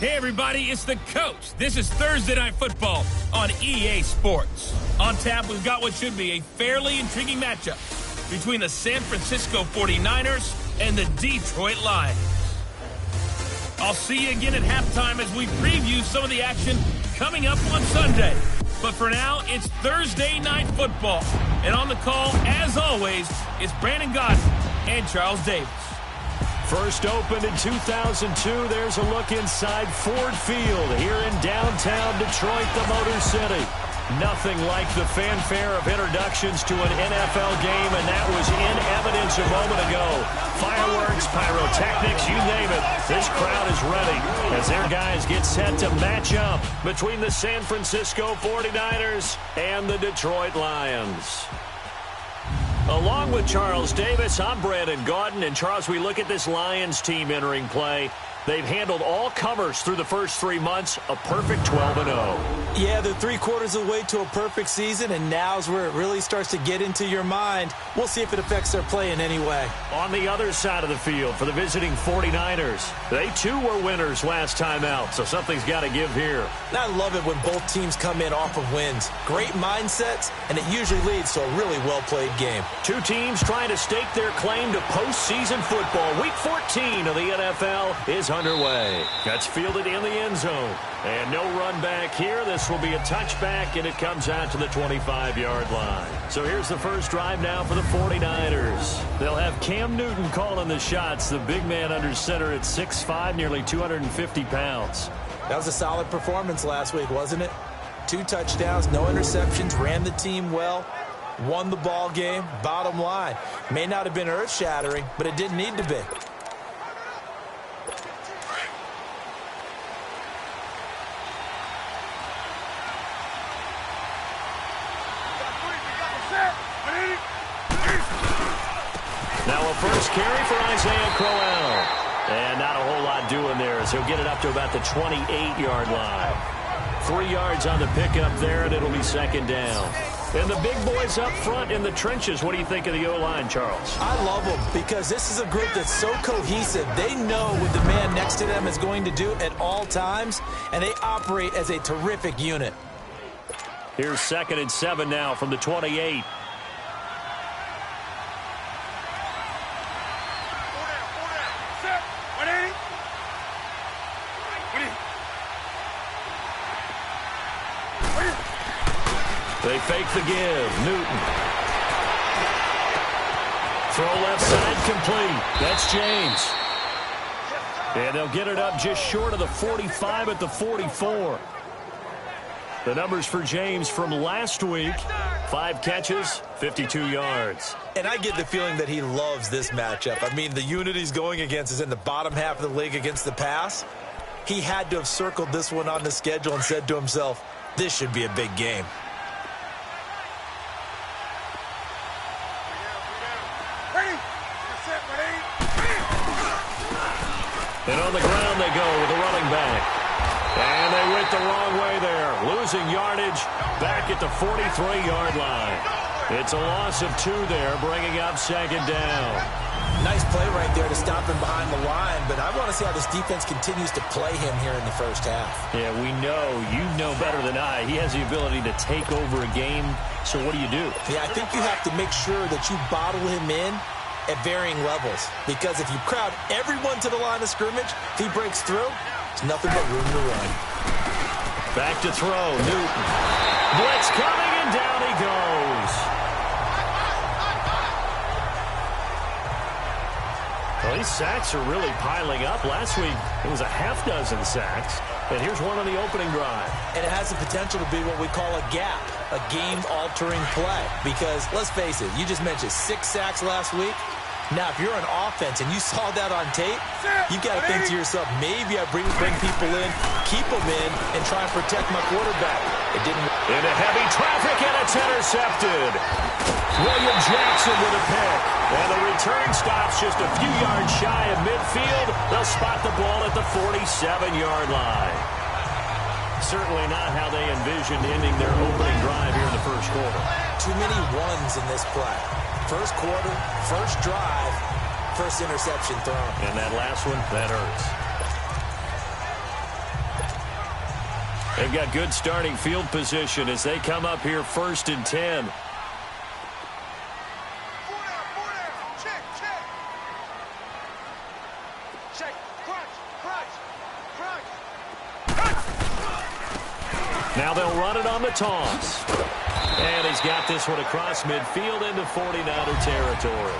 Hey everybody, it's the Coach. This is Thursday Night Football on EA Sports. On tap, we've got what should be a fairly intriguing matchup between the San Francisco 49ers and the Detroit Lions. I'll see you again at halftime as we preview some of the action coming up on Sunday. But for now, it's Thursday Night Football. And on the call, as always, it's Brandon Godden and Charles Davis. First opened in 2002, there's a look inside Ford Field here in downtown Detroit, the Motor City. Nothing like the fanfare of introductions to an NFL game, and that was in evidence a moment ago. Fireworks, pyrotechnics, you name it. This crowd is ready as their guys get set to match up between the San Francisco 49ers and the Detroit Lions. Along with Charles Davis, I'm Brandon Gaudin. And Charles, we look at this Lions team entering play. They've handled all comers through the first 3 months, a perfect 12-0. Yeah, they're 3/4 of the way to a perfect season, and now's where it really starts to get into your mind. We'll see if it affects their play in any way. On the other side of the field for the visiting 49ers, they too were winners last time out, so something's got to give here. And I love it when both teams come in off of wins. Great mindsets, and it usually leads to a really well-played game. Two teams trying to stake their claim to postseason football. Week 14 of the NFL is underway. That's fielded in the end zone. And no run back here. This will be a touchback, and it comes out to the 25-yard line. So here's the first drive now for the 49ers. They'll have Cam Newton calling the shots. The big man under center at 6'5", nearly 250 pounds. That was a solid performance last week, wasn't it? 2 touchdowns, no interceptions, ran the team well, won the ball game. Bottom line, may not have been earth-shattering, but it didn't need to be. Now a first carry for Isaiah Crowell. And not a whole lot doing there as he'll get it up to about the 28-yard line. 3 yards on the pickup there, and it'll be second down. And the big boys up front in the trenches. What do you think of the O-line, Charles? I love them because this is a group that's so cohesive. They know what the man next to them is going to do at all times, and they operate as a terrific unit. Here's 2nd and 7 now from the 28. They fake the give. Newton. Throw left side complete. That's James. And they'll get it up just short of the 45 at the 44. The numbers for James from last week: 5 catches, 52 yards. And I get the feeling that he loves this matchup. I mean, the unit he's going against is in the bottom half of the league against the pass. He had to have circled this one on the schedule and said to himself, this should be a big game. And on the ground they go with a running back. And they went the wrong way there. Losing yardage back at the 43-yard line. It's a loss of 2 there, bringing up second down. Nice play right there to stop him behind the line, but I want to see how this defense continues to play him here in the first half. Yeah, we know, you know better than I, he has the ability to take over a game. So what do you do? Yeah, I think you have to make sure that you bottle him in at varying levels, because if you crowd everyone to the line of scrimmage, if he breaks through, there's nothing but room to run. Back to throw, Newton. Blitz coming, and down he goes. Well, these sacks are really piling up. Last week, it was a half dozen sacks, and here's one on the opening drive. And it has the potential to be what we call a gap, a game-altering play, because let's face it, you just mentioned 6 sacks last week. Now, if you're an offense and you saw that on tape, you've got to think to yourself, maybe I bring people in, keep them in, and try and protect my quarterback. It didn't work. Into heavy traffic, and it's intercepted. William Jackson with a pick. And the return stops just a few yards shy of midfield. They'll spot the ball at the 47-yard line. Certainly not how they envisioned ending their opening drive here in the first quarter. Too many ones in this play. First quarter, first drive, first interception thrown. And that last one, that hurts. They've got good starting field position as they come up here 1st and 10. Now they'll run it on the toss. And he's got this one across midfield into 49er territory.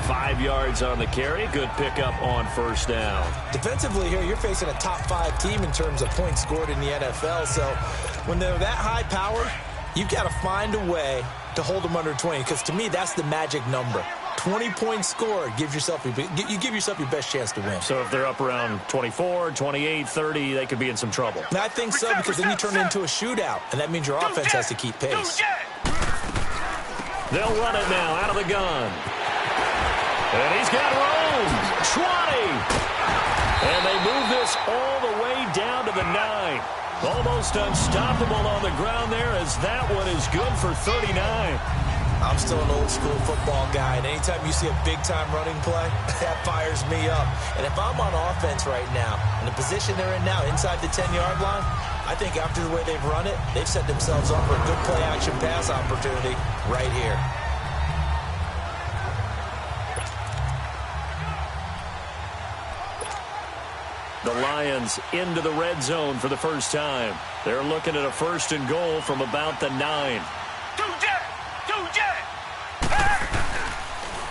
5 yards on the carry. Good pickup on 1st down. Defensively here, you're facing a top 5 team in terms of points scored in the NFL. So when they're that high powered, you've got to find a way to hold them under 20. Because to me, that's the magic number. 20 points scored gives yourself you give yourself your best chance to win. So if they're up around 24, 28, 30, they could be in some trouble. I think so, because then you turn it into a shootout, and that means your offense has to keep pace. They'll run it now out of the gun. And he's got room. 20. And they move this all the way down to the 9. Almost unstoppable on the ground there, as that one is good for 39. I'm still an old-school football guy, and anytime you see a big-time running play, that fires me up. And if I'm on offense right now, in the position they're in now, inside the 10-yard line, I think after the way they've run it, they've set themselves up for a good play-action pass opportunity right here. The Lions into the red zone for the first time. They're looking at a 1st and goal from about the 9.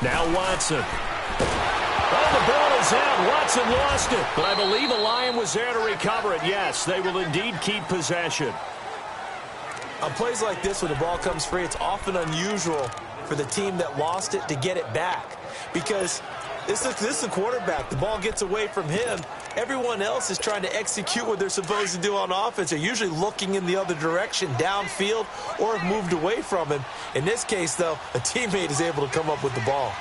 Now Watson. Oh, the ball is out. Watson lost it. But I believe a Lion was there to recover it. Yes, they will indeed keep possession. On plays like this, when the ball comes free, it's often unusual for the team that lost it to get it back. Because this is the quarterback. The ball gets away from him. Everyone else is trying to execute what they're supposed to do on offense. They're usually looking in the other direction, downfield, or have moved away from him. In this case, though, a teammate is able to come up with the ball.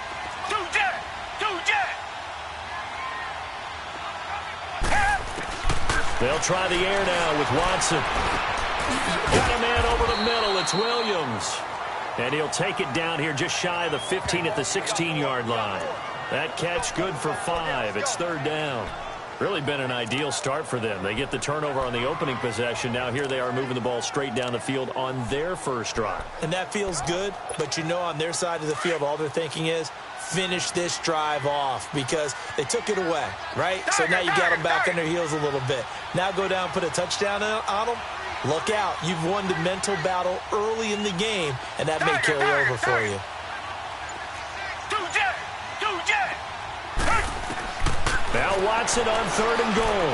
They'll try the air now with Watson. Got a man over the middle. It's Williams. And he'll take it down here just shy of the 15 at the 16-yard line. That catch good for 5. It's 3rd down. Really been an ideal start for them. They get the turnover on the opening possession. Now here they are moving the ball straight down the field on their first drive. And that feels good, but you know on their side of the field, all they're thinking is finish this drive off because they took it away, right? So now you got them back on their heels a little bit. Now go down, put a touchdown on them. Look out. You've won the mental battle early in the game, and that may carry over for you. Now Watson on 3rd and goal.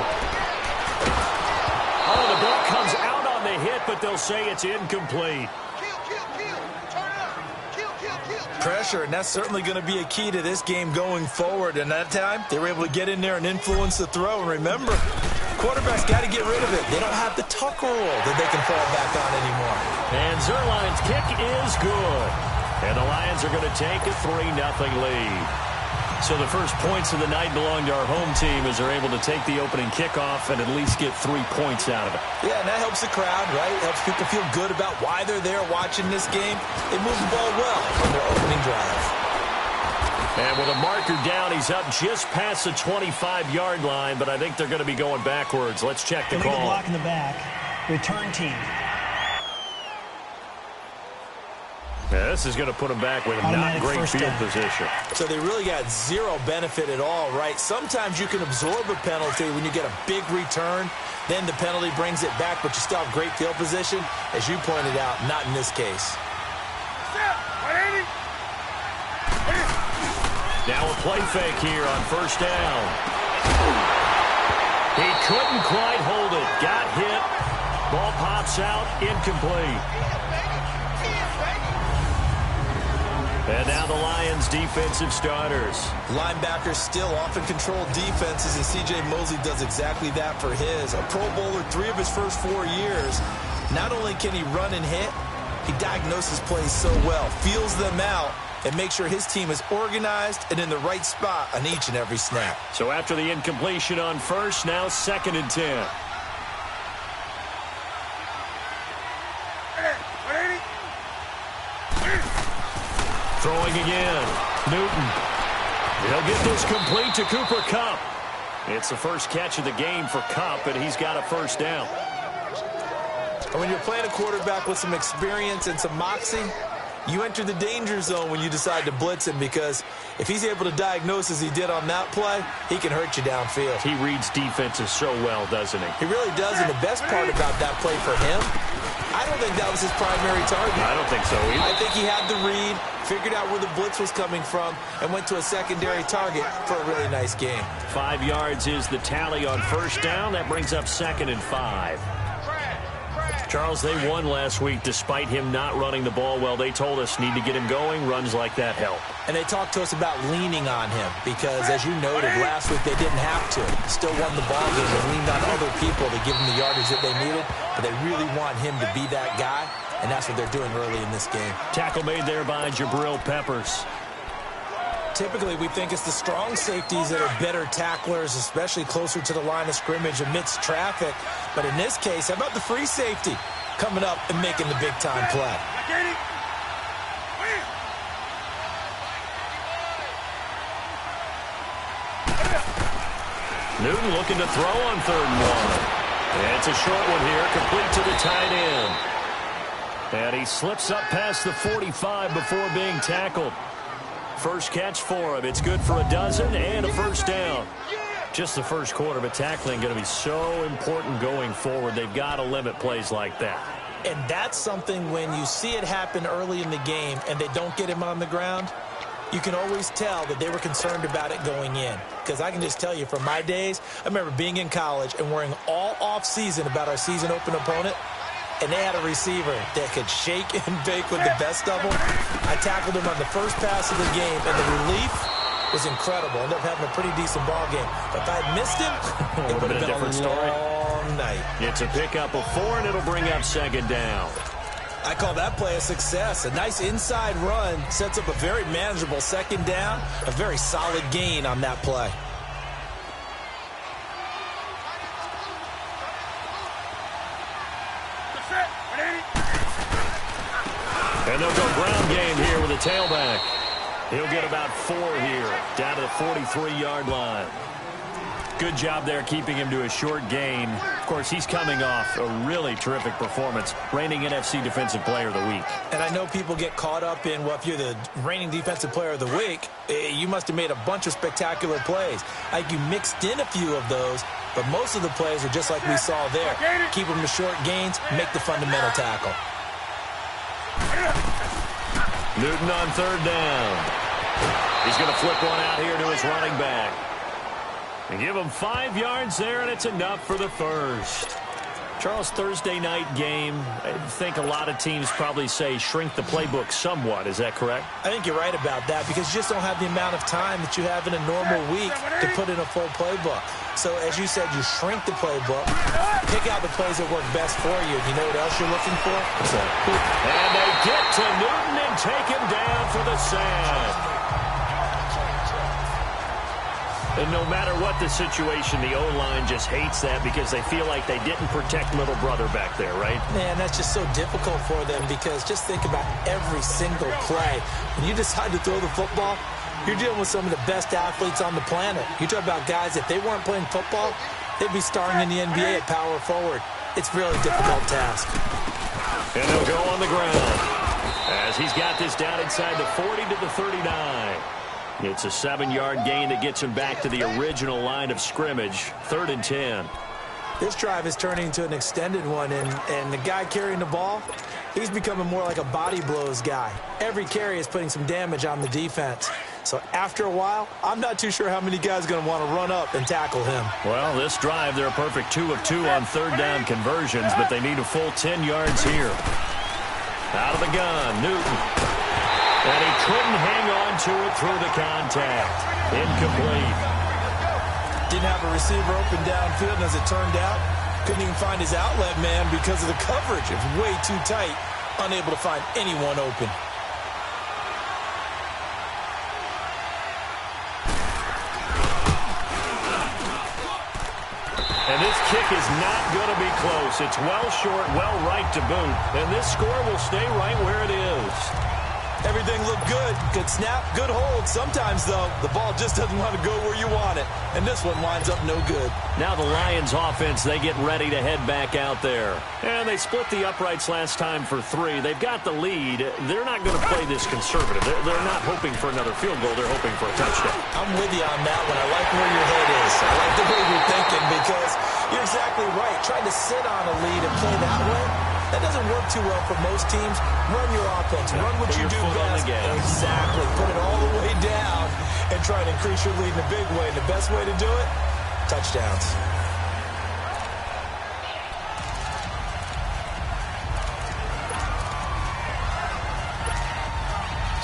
Oh, the ball comes out on the hit, but they'll say it's incomplete. Pressure, and that's certainly going to be a key to this game going forward. And that time, they were able to get in there and influence the throw. And remember, quarterbacks got to get rid of it. They don't have the tuck rule that they can fall back on anymore. And Zuerlein's kick is good. And the Lions are going to take a 3-0 lead. So the first points of the night belong to our home team as they're able to take the opening kickoff and at least get 3 points out of it. Yeah, and that helps the crowd, right? Helps people feel good about why they're there watching this game. They move the ball well on their opening drive. And with a marker down, he's up just past the 25-yard line, but I think they're going to be going backwards. Let's check the call. Block in the back. Return team. Yeah, this is going to put them back with not great field position. So they really got zero benefit at all, right? Sometimes you can absorb a penalty when you get a big return. Then the penalty brings it back, but you still have great field position. As you pointed out, not in this case. Now a play fake here on 1st down. He couldn't quite hold it. Got hit. Ball pops out. Incomplete. And now the Lions' defensive starters. Linebackers still often control defenses, and C.J. Mosley does exactly that for his. A Pro Bowler 3 of his first 4 years. Not only can he run and hit, he diagnoses plays so well, feels them out, and makes sure his team is organized and in the right spot on each and every snap. So after the incompletion on 1st, now 2nd and 10. Throwing again. Newton. He'll get this complete to Cooper Kupp. It's the first catch of the game for Kupp, and he's got a 1st down. And when you're playing a quarterback with some experience and some moxie, you enter the danger zone when you decide to blitz him, because if he's able to diagnose as he did on that play, he can hurt you downfield. He reads defenses so well, doesn't he? He really does, and the best part about that play for him, I don't think that was his primary target. I don't think so either. I think he had the read, figured out where the blitz was coming from, and went to a secondary target for a really nice game. 5 yards is the tally on first down. That brings up 2nd and 5. Charles, they won last week despite him not running the ball well. They told us need to get him going. Runs like that help. And they talked to us about leaning on him because, as you noted, last week they didn't have to. Still won the ball game and leaned on other people to give them the yardage that they needed. But they really want him to be that guy, and that's what they're doing early in this game. Tackle made there by Jabril Peppers. Typically, we think it's the strong safeties that are better tacklers, especially closer to the line of scrimmage amidst traffic. But in this case, how about the free safety coming up and making the big-time play? Newton looking to throw on 3rd and 1. And it's a short one here, complete to the tight end. And he slips up past the 45 before being tackled. First catch for him. It's good for a dozen and a first down. Just the first quarter, but tackling going to be so important going forward. They've got to limit plays like that. And that's something when you see it happen early in the game and they don't get him on the ground, you can always tell that they were concerned about it going in. Because I can just tell you from my days, I remember being in college and worrying all off-season about our season open opponent. And they had a receiver that could shake and bake with the best of them. I tackled him on the first pass of the game, and the relief was incredible. Ended up having a pretty decent ball game. But if I had missed him, it would have been a different story. Long night. It's a pickup of 4, and it'll bring up 2nd down. I call that play a success. A nice inside run sets up a very manageable 2nd down. A very solid gain on that play. And they'll go ground game here with a tailback. He'll get about 4 here, down to the 43-yard line. Good job there keeping him to a short gain. Of course, he's coming off a really terrific performance, reigning NFC Defensive Player of the Week. And I know people get caught up in, well, if you're the reigning Defensive Player of the Week, you must have made a bunch of spectacular plays. Like you mixed in a few of those, but most of the plays are just like we saw there. Keep them to short gains, make the fundamental tackle. Newton on 3rd down. He's going to flip one out here to his running back. And give him 5 yards there, and it's enough for the first. Charles, Thursday night game, I think a lot of teams probably say shrink the playbook somewhat. Is that correct? I think you're right about that because you just don't have the amount of time that you have in a normal week to put in a full playbook. So, as you said, you shrink the playbook, pick out the plays that work best for you. You know what else you're looking for? And they get to Newton and take him down for the sack. And no matter what the situation, the O-line just hates that because they feel like they didn't protect little brother back there, right? Man, that's just so difficult for them because just think about every single play. When you decide to throw the football, you're dealing with some of the best athletes on the planet. You talk about guys, if they weren't playing football, they'd be starring in the NBA at power forward. It's a really difficult task. And they'll go on the ground as he's got this down inside the 40 to the 39. It's a 7-yard gain that gets him back to the original line of scrimmage. 3rd and 10. This drive is turning into an extended one, and the guy carrying the ball, he's becoming more like a body blows guy. Every carry is putting some damage on the defense. So after a while, I'm not too sure how many guys are going to want to run up and tackle him. Well, this drive, they're a perfect 2 of 2 on 3rd down conversions, but they need a full 10 yards here. Out of the gun, Newton. And he couldn't hang on to it through the contact. Incomplete. Didn't have a receiver open downfield, and as it turned out, couldn't even find his outlet man because of the coverage. It was way too tight, unable to find anyone open. And this kick is not going to be close. It's well short, well right to boot. And this score will stay right where it is. Everything looked good. Good snap, good hold. Sometimes, though, the ball just doesn't want to go where you want it. And this one winds up no good. Now the Lions offense, they get ready to head back out there. And they split the uprights last time for 3. They've got the lead. They're not going to play this conservative. They're not hoping for another field goal. They're hoping for a touchdown. I'm with you on that one. I like where your head is. I like the way you're thinking because you're exactly right. Trying to sit on a lead and play that way, that doesn't work too well for most teams. Run your offense. Run what you do best. Exactly. Put it all the way down and try and increase your lead in a big way. And the best way to do it, touchdowns.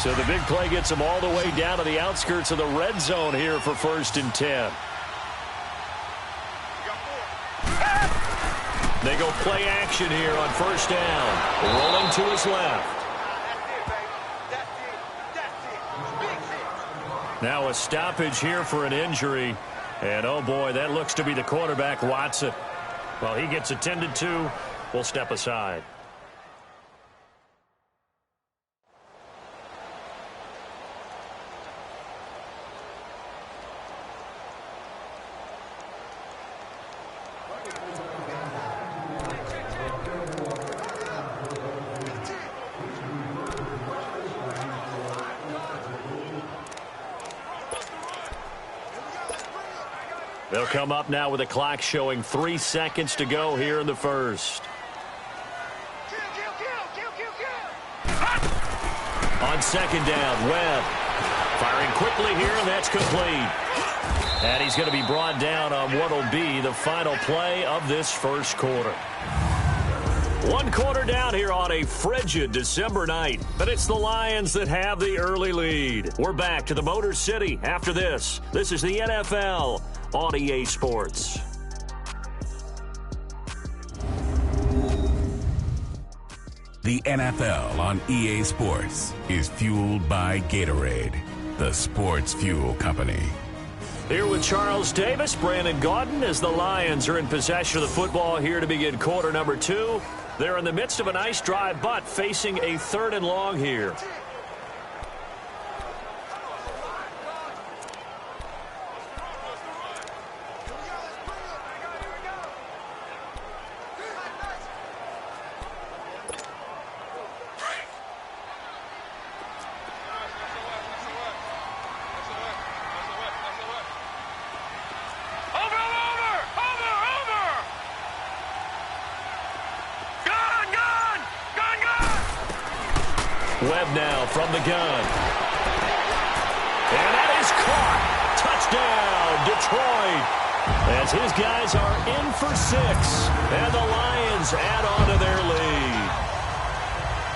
So the big play gets them all the way down to the outskirts of the red zone here for 1st and 10. They go play action here on 1st down. Rolling to his left. Now a stoppage here for an injury. And, oh, boy, that looks to be the quarterback, Watson. Well, he gets attended to. We'll step aside. They'll come up now with a clock showing 3 seconds to go here in the first. On 2nd down, Webb firing quickly here, and that's complete. And he's going to be brought down on what will be the final play of this first quarter. 1 quarter down here on a frigid December night, but it's the Lions that have the early lead. We're back to the Motor City after this. This is the NFL on EA Sports. The NFL on EA Sports is fueled by Gatorade, the sports fuel company. Here with Charles Davis, Brandon Gaudin, as the Lions are in possession of the football here to begin quarter number 2. They're in the midst of a nice drive, but facing a 3rd and long here. Webb now from the gun. And that is caught. Touchdown, Detroit. As his guys are in for 6. And the Lions add on to their lead.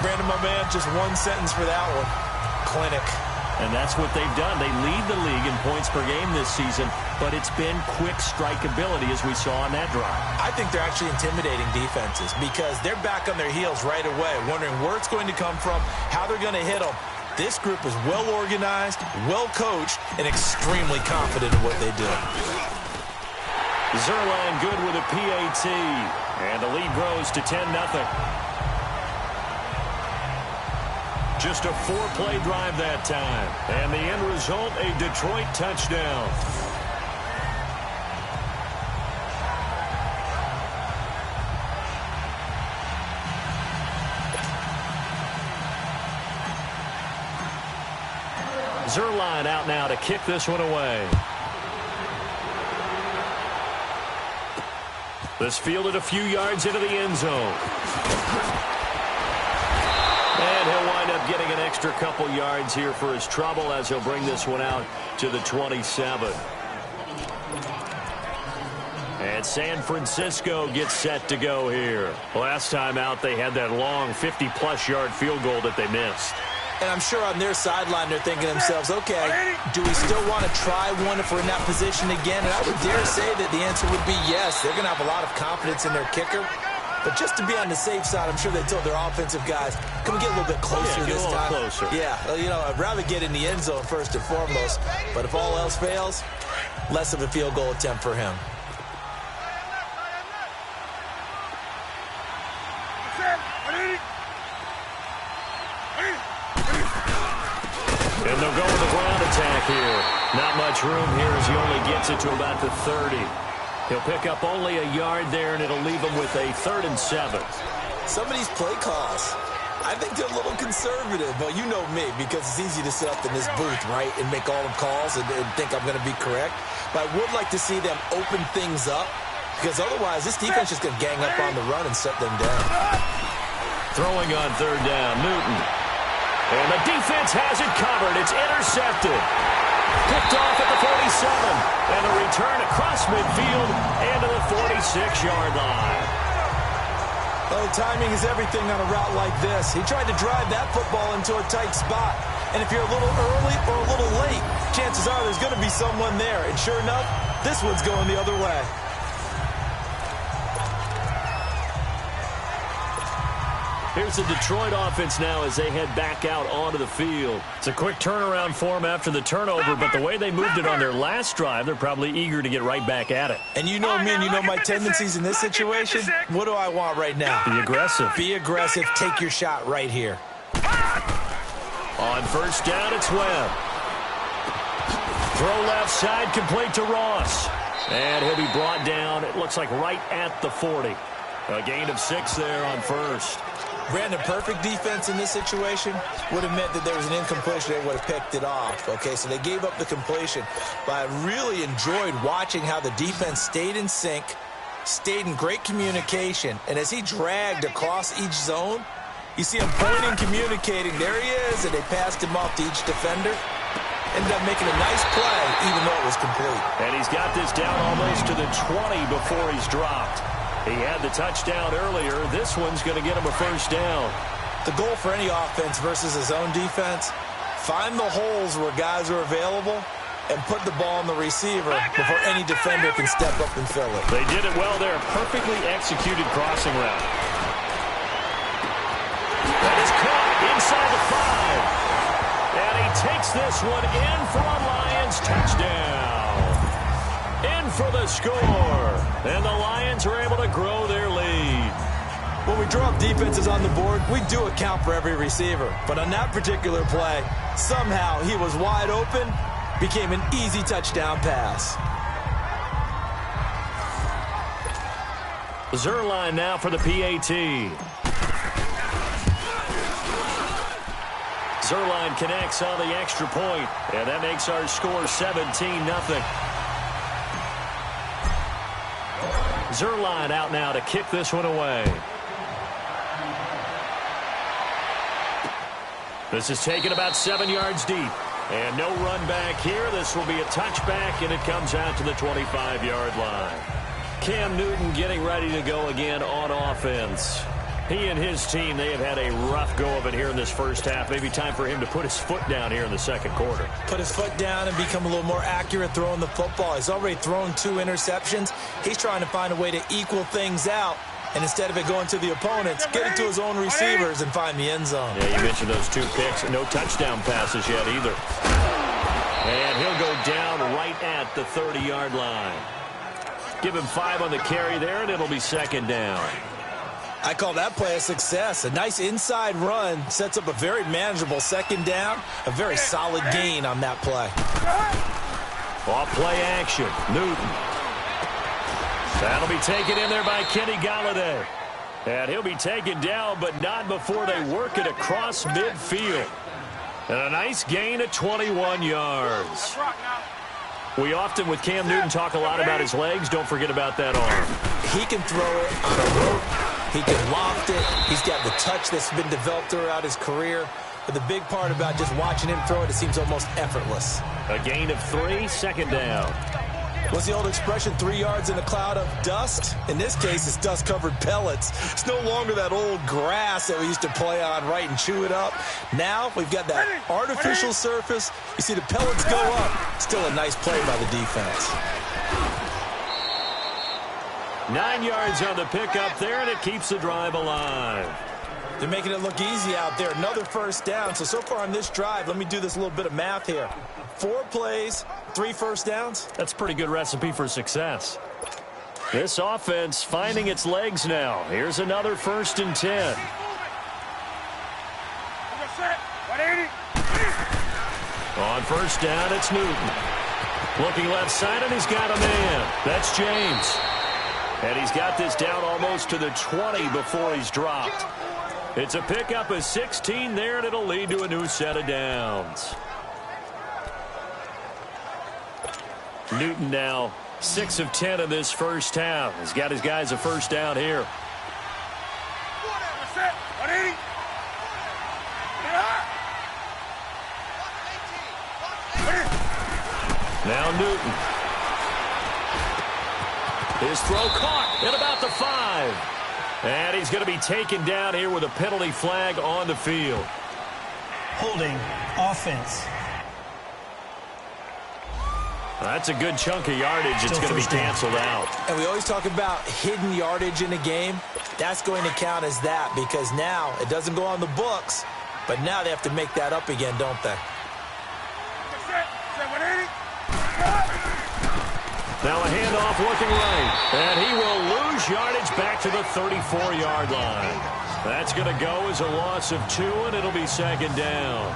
Brandon, my man, just one sentence for that one. Clinic. And that's what they've done. They lead the league in points per game this season, but it's been quick strikeability as we saw on that drive. I think they're actually intimidating defenses because they're back on their heels right away, wondering where it's going to come from, how they're going to hit them. This group is well organized, well coached, and extremely confident in what they do. Zerline good with a PAT, and the lead grows to 10-0. Just a 4-play drive that time. And the end result, a Detroit touchdown. Zerline out now to kick this one away. This fielded a few yards into the end zone. And he'll wind up getting an extra couple yards here for his trouble as he'll bring this one out to the 27. And San Francisco gets set to go here. Last time out, they had that long 50-plus yard field goal that they missed. And I'm sure on their sideline they're thinking to themselves, okay, do we still want to try one if we're in that position again? And I would dare say that the answer would be yes. They're going to have a lot of confidence in their kicker. But just to be on the safe side, I'm sure they told their offensive guys, can we get a little bit closer this time? Closer. Yeah, you know, I'd rather get in the end zone first and foremost. But if all else fails, less of a field goal attempt for him. And they'll go with the ground attack here. Not much room here as he only gets it to about the 30. He'll pick up only a yard there, and it'll leave him with a 3rd and 7. Some of these play calls, I think they're a little conservative, but you know me, because it's easy to sit up in this booth, right, and make all the calls and think I'm going to be correct. But I would like to see them open things up, because otherwise this defense is going to gang up on the run and shut them down. Throwing on 3rd down, Newton. And the defense has it covered. It's intercepted. Picked off at the 47. And a return across midfield and to the 46-yard line. Well, timing is everything on a route like this. He tried to drive that football into a tight spot. And if you're a little early or a little late, chances are there's going to be someone there. And sure enough, this one's going the other way. Here's the Detroit offense now as they head back out onto the field. It's a quick turnaround for them after the turnover, but the way they moved it on their last drive, they're probably eager to get right back at it. And you know me and you know my tendencies in this situation. What do I want right now? Be aggressive. Be aggressive. Take your shot right here. On 1st down, it's Webb. Throw left side, complete to Ross. And he'll be brought down, it looks like right at the 40. A gain of 6 there on 1st. Brandon, perfect defense in this situation would have meant that there was an incompletion. They would have picked it off. Okay, so they gave up the completion. But I really enjoyed watching how the defense stayed in sync, stayed in great communication. And as he dragged across each zone, you see him pointing, communicating. There he is, and they passed him off to each defender. Ended up making a nice play, even though it was complete. And he's got this down almost to the 20 before he's dropped. He had the touchdown earlier. This one's going to get him a 1st down. The goal for any offense versus his own defense, find the holes where guys are available and put the ball on the receiver before any defender can step up and fill it. They did it well there. Perfectly executed crossing route. That is caught inside the 5. And he takes this one in for a Lions touchdown. In for the score. And the Lions are able to grow their lead. When we draw up defenses on the board, we do account for every receiver. But on that particular play, somehow he was wide open, became an easy touchdown pass. Zerline now for the PAT. Zerline connects on the extra point, and that makes our score 17-0. Zerline out now to kick this one away. This is taken about 7 yards deep. And no run back here. This will be a touchback, and it comes out to the 25-yard line. Cam Newton getting ready to go again on offense. He and his team, they have had a rough go of it here in this first half. Maybe time for him to put his foot down here in the second quarter. Put his foot down and become a little more accurate throwing the football. He's already thrown 2 interceptions. He's trying to find a way to equal things out. And instead of it going to the opponents, get it to his own receivers and find the end zone. Yeah, you mentioned those 2 picks. No touchdown passes yet either. And he'll go down right at the 30-yard line. Give him 5 on the carry there, and it'll be 2nd down. I call that play a success. A nice inside run sets up a very manageable 2nd down. A very solid gain on that play. Off play action. Newton. That'll be taken in there by Kenny Galladay. And he'll be taken down, but not before they work it across midfield. And a nice gain of 21 yards. We often, with Cam Newton, talk a lot about his legs. Don't forget about that arm. He can throw it on a rope. He can loft it. He's got the touch that's been developed throughout his career. But the big part about just watching him throw it, it seems almost effortless. A gain of 3, 2nd down. What's the old expression, 3 yards in a cloud of dust? In this case, it's dust-covered pellets. It's no longer that old grass that we used to play on, right, and chew it up. Now we've got that artificial surface. You see the pellets go up. Still a nice play by the defense. 9 yards on the pickup there, and it keeps the drive alive. They're making it look easy out there. Another 1st down. So far on this drive, let me do this little bit of math here. 4 plays, 3 1st downs. That's a pretty good recipe for success. This offense finding its legs now. Here's another 1st and 10. On first down, it's Newton. Looking left side, and he's got a man. That's James. And he's got this down almost to the 20 before he's dropped. It's a pickup of 16 there, and it'll lead to a new set of downs. Newton now 6 of 10 in this first half. He's got his guys a first down here. Now Newton. His throw caught at about the 5. And he's going to be taken down here with a penalty flag on the field. Holding offense. That's a good chunk of yardage. It's going to be canceled out. And we always talk about hidden yardage in a game. That's going to count as that because now it doesn't go on the books, but now they have to make that up again, don't they? Now a handoff looking right, and he will lose yardage back to the 34-yard line. That's going to go as a loss of 2, and it'll be second down.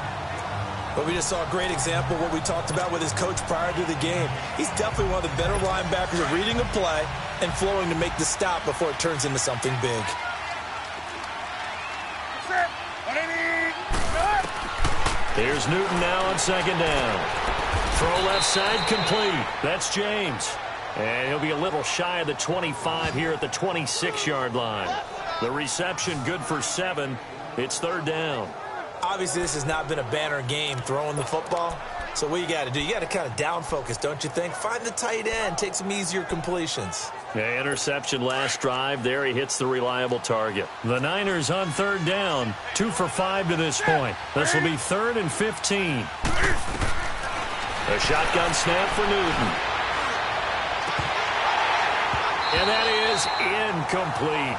But we just saw a great example of what we talked about with his coach prior to the game. He's definitely one of the better linebackers at reading a play and flowing to make the stop before it turns into something big. Here's Newton now on second down. Throw left side complete. That's James. And he'll be a little shy of the 25 here at the 26-yard line. The reception good for 7. It's third down. Obviously, this has not been a banner game throwing the football. So what you got to do, you got to kind of down focus, don't you think? Find the tight end, take some easier completions. Yeah, interception last drive. There he hits the reliable target. The Niners on third down, 2 for 5 to this point. This will be 3rd and 15. A shotgun snap for Newton. And that is incomplete.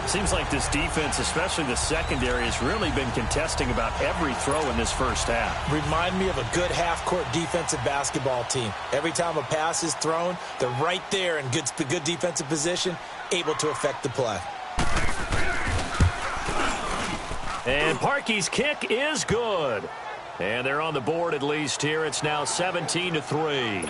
Seems like this defense, especially the secondary, has really been contesting about every throw in this first half. Remind me of a good half-court defensive basketball team. Every time a pass is thrown, they're right there in good defensive position, able to affect the play. And Parkey's kick is good. And they're on the board at least here. It's now 17-3.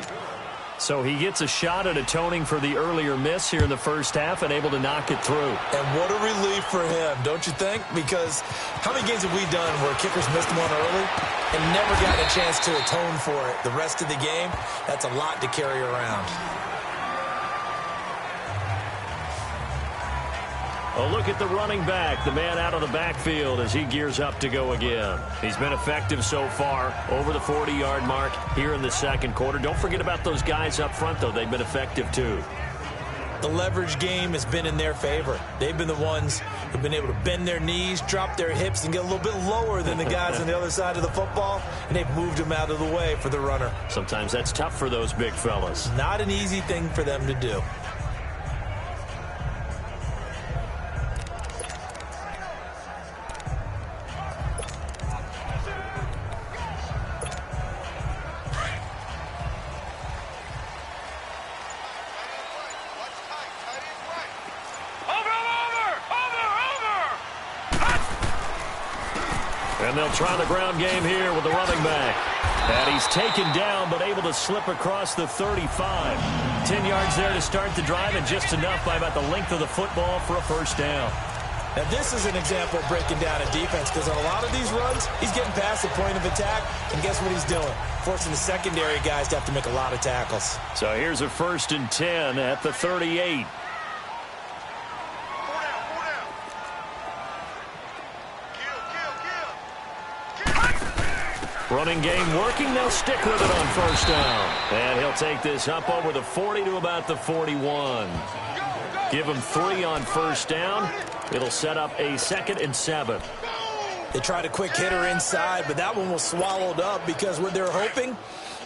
So he gets a shot at atoning for the earlier miss here in the first half and able to knock it through. And what a relief for him, don't you think? Because how many games have we done where kickers missed one early and never gotten a chance to atone for it the rest of the game? That's a lot to carry around. A look at the running back, the man out of the backfield as he gears up to go again. He's been effective so far, over the 40-yard mark here in the second quarter. Don't forget about those guys up front, though. They've been effective, too. The leverage game has been in their favor. They've been the ones who've been able to bend their knees, drop their hips, and get a little bit lower than the guys on the other side of the football, and they've moved them out of the way for the runner. Sometimes that's tough for those big fellas. Not an easy thing for them to do. And they'll try the ground game here with the running back. And he's taken down, but able to slip across the 35. 10 yards there to start the drive, and just enough by about the length of the football for a first down. Now, this is an example of breaking down a defense, because on a lot of these runs, he's getting past the point of attack, and guess what he's doing? Forcing the secondary guys to have to make a lot of tackles. So here's a 1st and 10 at the 38. Running game working. They'll stick with it on first down. And he'll take this up over the 40 to about the 41. Give him 3 on first down. It'll set up a 2nd and 7. They tried a quick hitter inside, but that one was swallowed up because what they're hoping,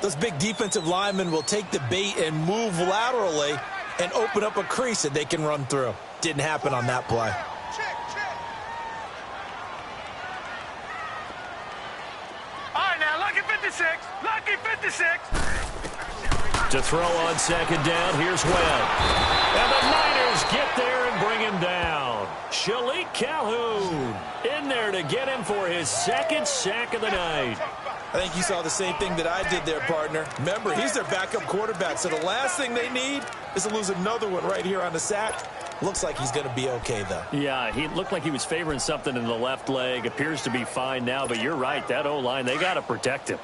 those big defensive linemen will take the bait and move laterally and open up a crease that they can run through. Didn't happen on that play. Lucky 56. To throw on second down, here's Webb. And the Niners get there and bring him down. Shalik Calhoun in there to get him for his second sack of the night. I think you saw the same thing that I did there, partner. Remember, he's their backup quarterback, so the last thing they need is to lose another one right here on the sack. Looks like he's going to be okay, though. Yeah, he looked like he was favoring something in the left leg. Appears to be fine now, but you're right. That O-line, they got to protect him.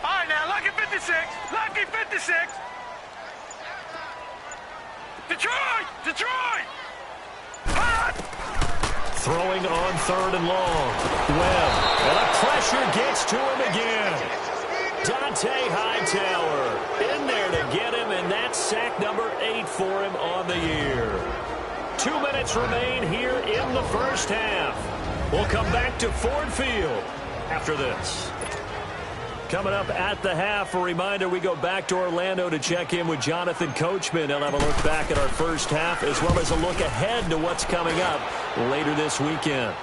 All right, now, lucky 56. Lucky 56. Detroit! Detroit! Hot! Throwing on 3rd and long. Webb. And the pressure gets to him again. Dante Hightower in there to get him, and that's sack number 8 for him on the year. 2 minutes remain here in the first half. We'll come back to Ford Field after this. Coming up at the half, a reminder, we go back to Orlando to check in with Jonathan Coachman. He'll have a look back at our first half as well as a look ahead to what's coming up later this weekend.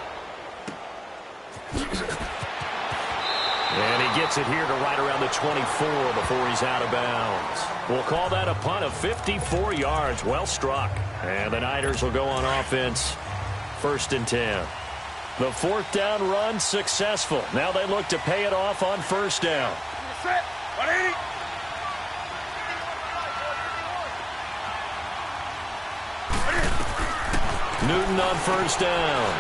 And he gets it here to right around the 24 before he's out of bounds. We'll call that a punt of 54 yards. Well struck. And the Niners will go on offense. 1st and 10. The 4th down run successful. Now they look to pay it off on 1st down. Set. 180. Newton on 1st down.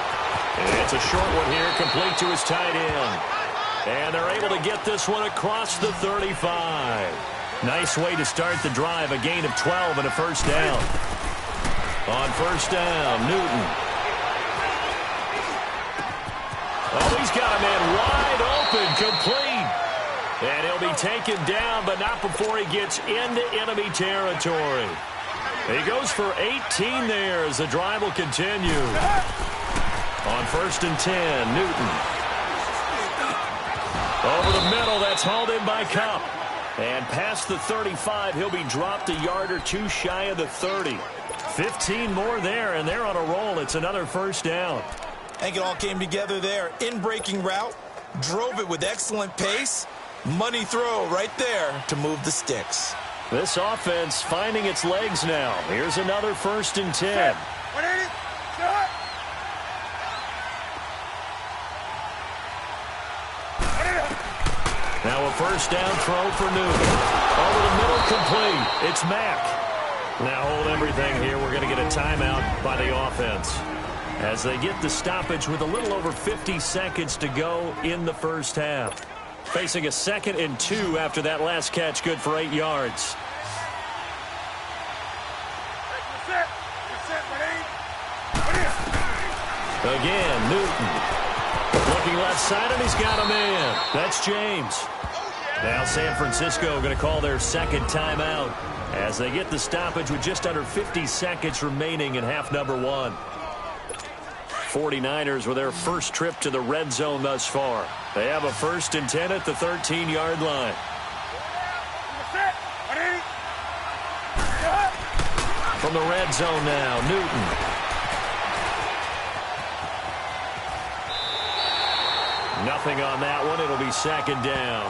And it's a short one here, complete to his tight end. And they're able to get this one across the 35. Nice way to start the drive, a gain of 12 and a 1st down. On 1st down, Newton. Oh, he's got a man wide open, complete. And he'll be taken down, but not before he gets into enemy territory. He goes for 18 there as the drive will continue. On 1st and 10, Newton. Over the middle, that's hauled in by Cup. And past the 35, he'll be dropped a yard or two shy of the 30. 15 more there, and they're on a roll. It's another 1st down. I think it all came together there. In-breaking route, drove it with excellent pace. Money throw right there to move the sticks. This offense finding its legs now. Here's another 1st and 10. 180. Set. Now a 1st down throw for Newton. Over the middle, complete. It's Mack. Now hold everything here. We're going to get a timeout by the offense as they get the stoppage with a little over 50 seconds to go in the first half. Facing a 2nd and 2 after that last catch, good for 8 yards. Again, Newton. Looking left side, and he's got a man. That's James. Now San Francisco going to call their 2nd timeout as they get the stoppage with just under 50 seconds remaining in half number 1. 49ers with their first trip to the red zone thus far. They have a 1st and 10 at the 13-yard line. From the red zone now, Newton. Nothing on that one. It'll be 2nd down.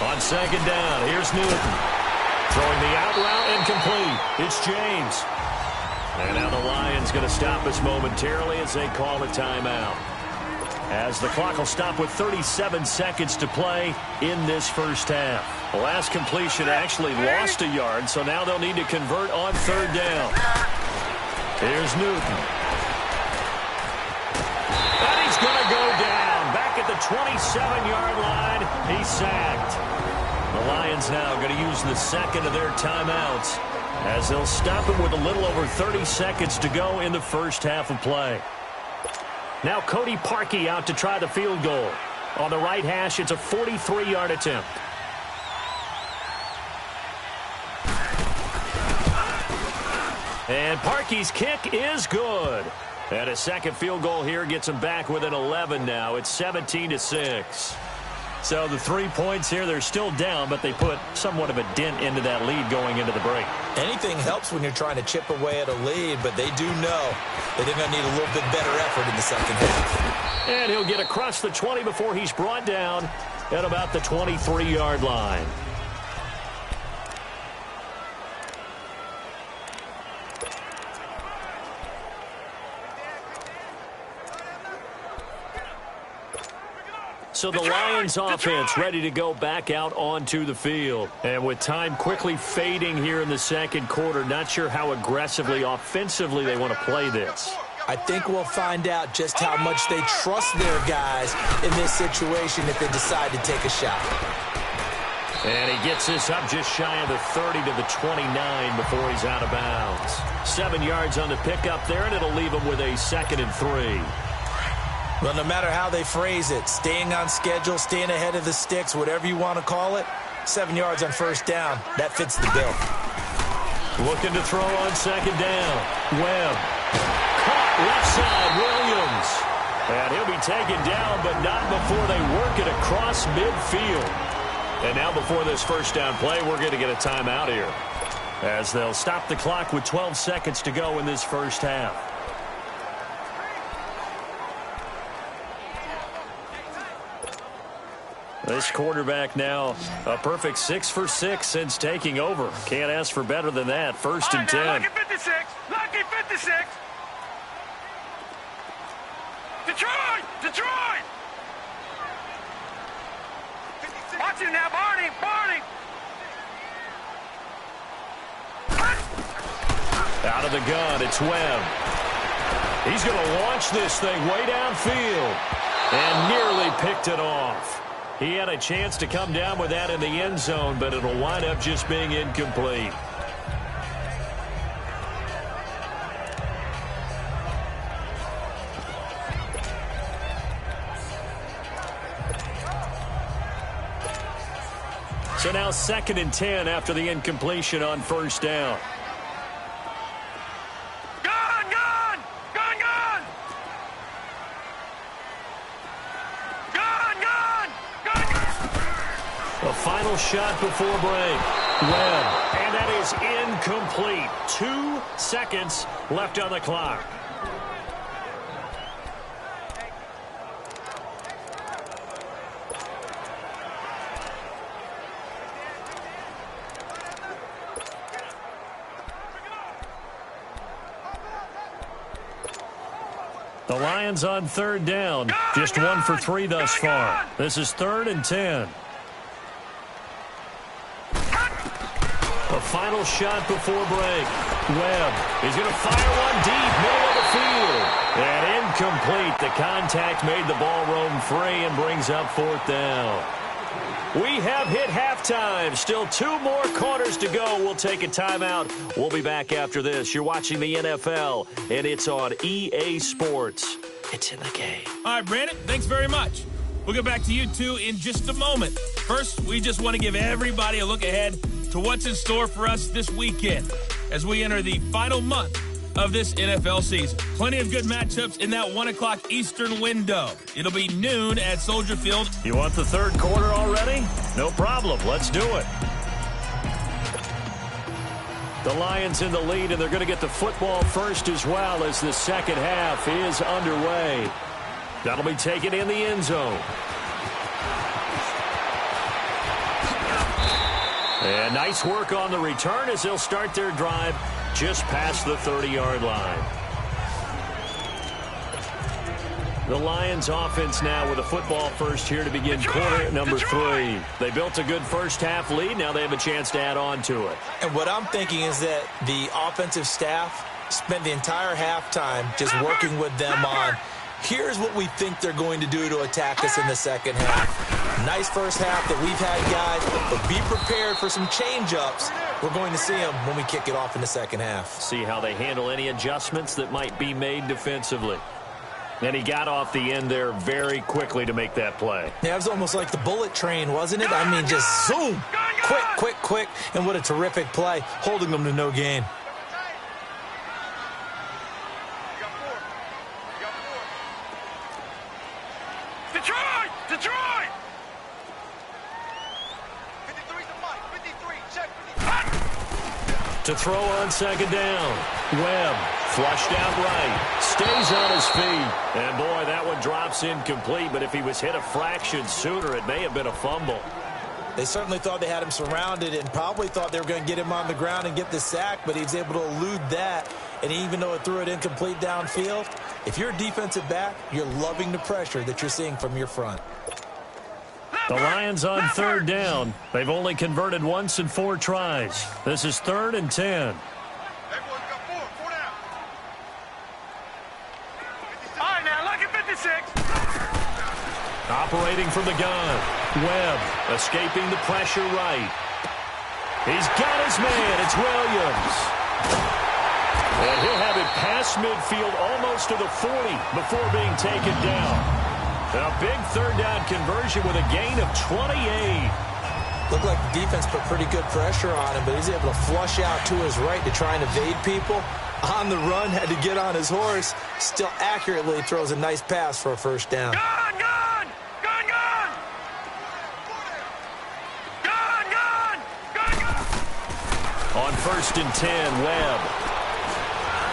On 2nd down, here's Newton. Throwing the out route and complete. It's James. And now the Lions going to stop us momentarily as they call a timeout. As the clock will stop with 37 seconds to play in this first half. The last completion actually lost a yard, so now they'll need to convert on 3rd down. Here's Newton. And he's going to go down. Back at the 27-yard line, he's sacked. The Lions now going to use the 2nd of their timeouts as they'll stop him with a little over 30 seconds to go in the first half of play. Now Cody Parkey out to try the field goal. On the right hash, it's a 43-yard attempt. And Parkey's kick is good. And a 2nd field goal here gets him back within 11 now. It's 17-6. So the 3 points here, they're still down, but they put somewhat of a dent into that lead going into the break. Anything helps when you're trying to chip away at a lead, but they do know that they're going to need a little bit better effort in the second half. And he'll get across the 20 before he's brought down at about the 23-yard line. So the Lions offense ready to go back out onto the field. And with time quickly fading here in the second quarter, not sure how aggressively, offensively they want to play this. I think we'll find out just how much they trust their guys in this situation if they decide to take a shot. And he gets this up just shy of the 30 to the 29 before he's out of bounds. 7 yards on the pickup there, and it'll leave him with a 2nd and 3. Well, no matter how they phrase it, staying on schedule, staying ahead of the sticks, whatever you want to call it, 7 yards on first down, that fits the bill. Looking to throw on 2nd down. Webb. Caught left side, Williams. And he'll be taken down, but not before they work it across midfield. And now before this first down play, we're going to get a timeout here, as they'll stop the clock with 12 seconds to go in this first half. This quarterback now a perfect 6 for 6 since taking over. Can't ask for better than that. 1st and 10. Lucky 56. Lucky 56. Detroit! Detroit! Watch him now, Barney! Barney! Out of the gun, it's Webb. He's going to launch this thing way downfield and nearly picked it off. He had a chance to come down with that in the end zone, but it'll wind up just being incomplete. So now 2nd and 10 after the incompletion on first down. Gun! Gun! Gun! Gun! Gun! Gun! Gun! The final shot before break. Webb. And that is incomplete. 2 seconds left on the clock. The Lions on 3rd down. Just 1 for 3 thus far. This is 3rd and 10. The final shot before break. Webb. He's going to fire one deep, middle of the field. And incomplete. The contact made the ball roam free and brings up 4th down. We have hit halftime. Still 2 more quarters to go. We'll take a timeout. We'll be back after this. You're watching the NFL, and it's on EA Sports. It's in the game. All right, Brandon, thanks very much. We'll get back to you two in just a moment. First, we just want to give everybody a look ahead to what's in store for us this weekend as we enter the final month of this NFL season. Plenty of good matchups in that 1 o'clock Eastern window. It'll be noon at Soldier Field. You want the 3rd quarter already? No problem. Let's do it. The Lions in the lead, and they're going to get the football first as well as the second half is underway. That'll be taken in the end zone. And nice work on the return as they'll start their drive just past the 30-yard line. The Lions offense now with a football first here to begin quarter number 3. They built a good first half lead. Now they have a chance to add on to it. And what I'm thinking is that the offensive staff spent the entire halftime just working with them on, here's what we think they're going to do to attack us in the second half. Nice first half that we've had, guys, but be prepared for some change-ups. We're going to see them when we kick it off in the second half. See how they handle any adjustments that might be made defensively. And he got off the end there very quickly to make that play. Yeah, it was almost like the bullet train, wasn't it? I mean, just zoom. Quick, quick, quick. And what a terrific play, holding them to no gain. Detroit! Detroit! To throw on second down. Webb flushed out right. Stays on his feet. And, boy, that one drops incomplete. But if he was hit a fraction sooner, it may have been a fumble. They certainly thought they had him surrounded and probably thought they were going to get him on the ground and get the sack, but he was able to elude that. And even though it threw it incomplete downfield, if you're a defensive back, you're loving the pressure that you're seeing from your front. The Lions on third down. They've only converted once in 4 tries. This is 3rd and 10. All right, now, look at 56. Operating from the gun. Webb escaping the pressure right. He's got his man. It's Williams. And he'll have it past midfield almost to the 40 before being taken down. A big third down conversion with a gain of 28. Looked like the defense put pretty good pressure on him, but he's able to flush out to his right to try and evade people. On the run, had to get on his horse. Still accurately throws a nice pass for a first down. Gone, gone! Gone, gone! Gone, gone! Gone, gone! On 1st and 10, Webb.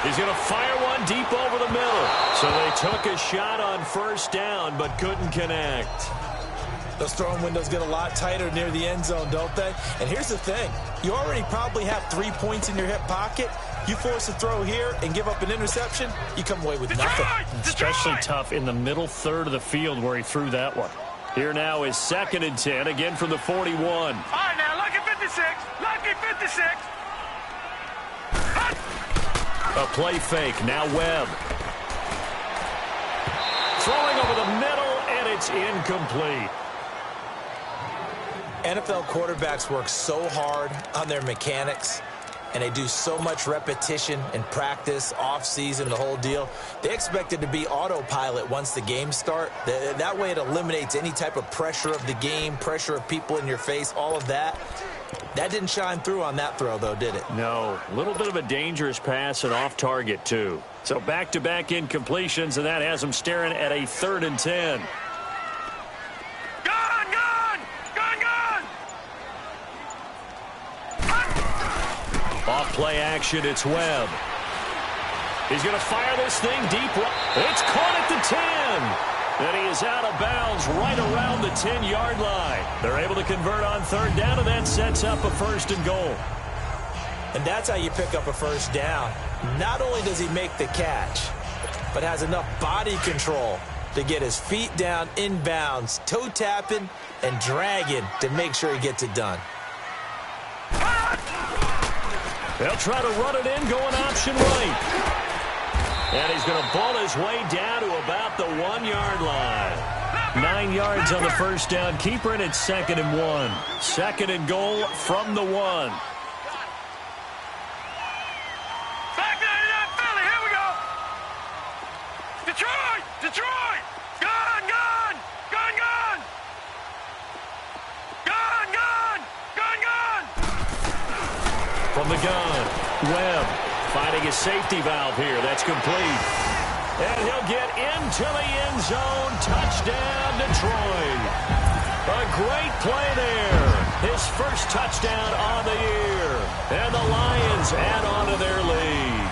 He's going to fire one deep over the middle. So they took a shot on first down, but couldn't connect. Those throwing windows get a lot tighter near the end zone, don't they? And here's the thing. You already probably have 3 points in your hip pocket. You force a throw here and give up an interception, you come away with nothing. Especially tough in the middle third of the field where he threw that one. Here now is 2nd and 10, again from the 41. All right, now, lucky 56. Lucky 56. A play fake, now Webb. Throwing over the middle, and it's incomplete. NFL quarterbacks work so hard on their mechanics, and they do so much repetition and practice, off-season, the whole deal. They expect it to be autopilot once the games start. That way it eliminates any type of pressure of the game, pressure of people in your face, all of that. That didn't shine through on that throw, though, did it? No. A little bit of a dangerous pass and off target, too. So back-to-back incompletions, and that has them staring at a 3rd and 10. Gone, gone! Gone, gone! Off play action, it's Webb. He's going to fire this thing deep. It's caught at the 10. And he is out of bounds right around the 10-yard line. They're able to convert on third down, and that sets up a 1st and goal. And that's how you pick up a first down. Not only does he make the catch, but has enough body control to get his feet down inbounds, toe tapping and dragging to make sure he gets it done. They'll try to run it in, going option right. And he's going to ball his way down to about the 1-yard line. 9 yards on the first down. Keeper in at 2nd and 1. 2nd and goal from the 1. Back 99 Philly, here we go. Detroit! Detroit! Gone, gone! Gone, gone! Gone, gone! Gone, gone! From the gun, Webb finding his safety valve here. That's complete. And he'll get into the end zone. Touchdown, Detroit. A great play there. His first touchdown on the year. And the Lions add on to their lead.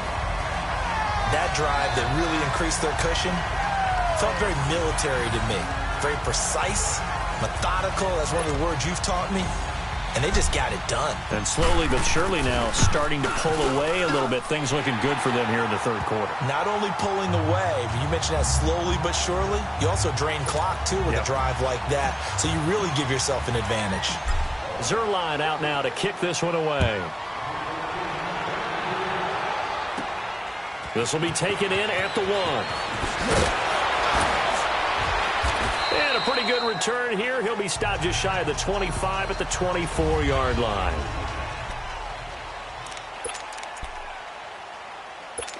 That drive that really increased their cushion felt very military to me. Very precise, methodical. That's one of the words you've taught me. And they just got it done. And slowly but surely now starting to pull away a little bit. Things looking good for them here in the third quarter. Not only pulling away, but you mentioned that slowly but surely. You also drain clock, too, with a drive like that. So you really give yourself an advantage. Zerline out now to kick this one away. This will be taken in at the 1. And a pretty good return here. He'll be stopped just shy of the 25 at the 24-yard line.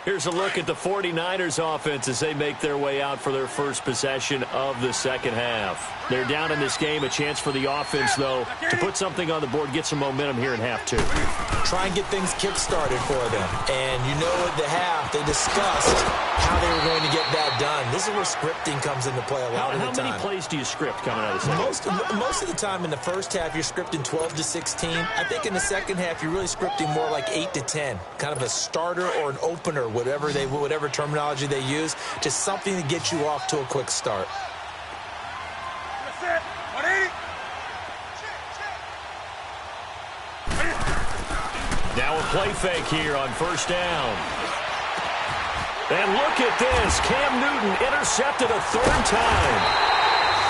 Here's a look at the 49ers offense as they make their way out for their first possession of the second half. They're down in this game. A chance for the offense, though, to put something on the board, get some momentum here in half 2. Try and get things kick-started for them. And you know at the half they discussed how they were going to get that done. This is where scripting comes into play a lot of the time. How many plays do you script coming out of the second? Most of the time in the first half, you're scripting 12 to 16. I think in the second half, you're really scripting more like 8 to 10. Kind of a starter or an opener, whatever terminology they use. Just something to get you off to a quick start. That's it. 180. Now a play fake here on first down. And look at this. Cam Newton intercepted a third time.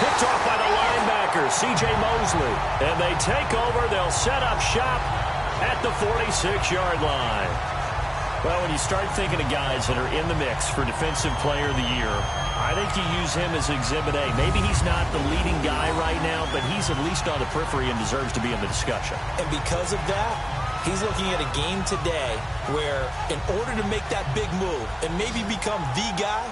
Picked off by the linebacker, C.J. Mosley. And they take over. They'll set up shop at the 46-yard line. Well, when you start thinking of guys that are in the mix for Defensive Player of the Year, I think you use him as Exhibit A. Maybe he's not the leading guy right now, but he's at least on the periphery and deserves to be in the discussion. And because of that, he's looking at a game today where in order to make that big move and maybe become the guy,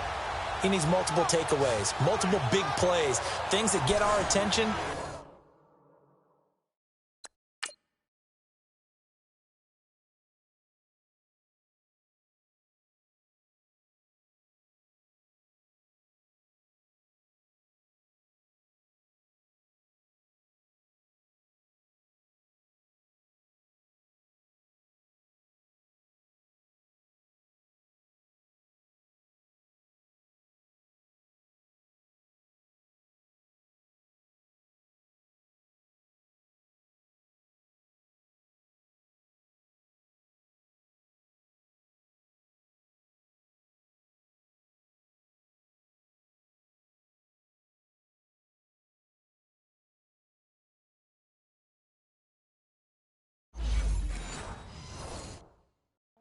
he needs multiple takeaways, multiple big plays, things that get our attention.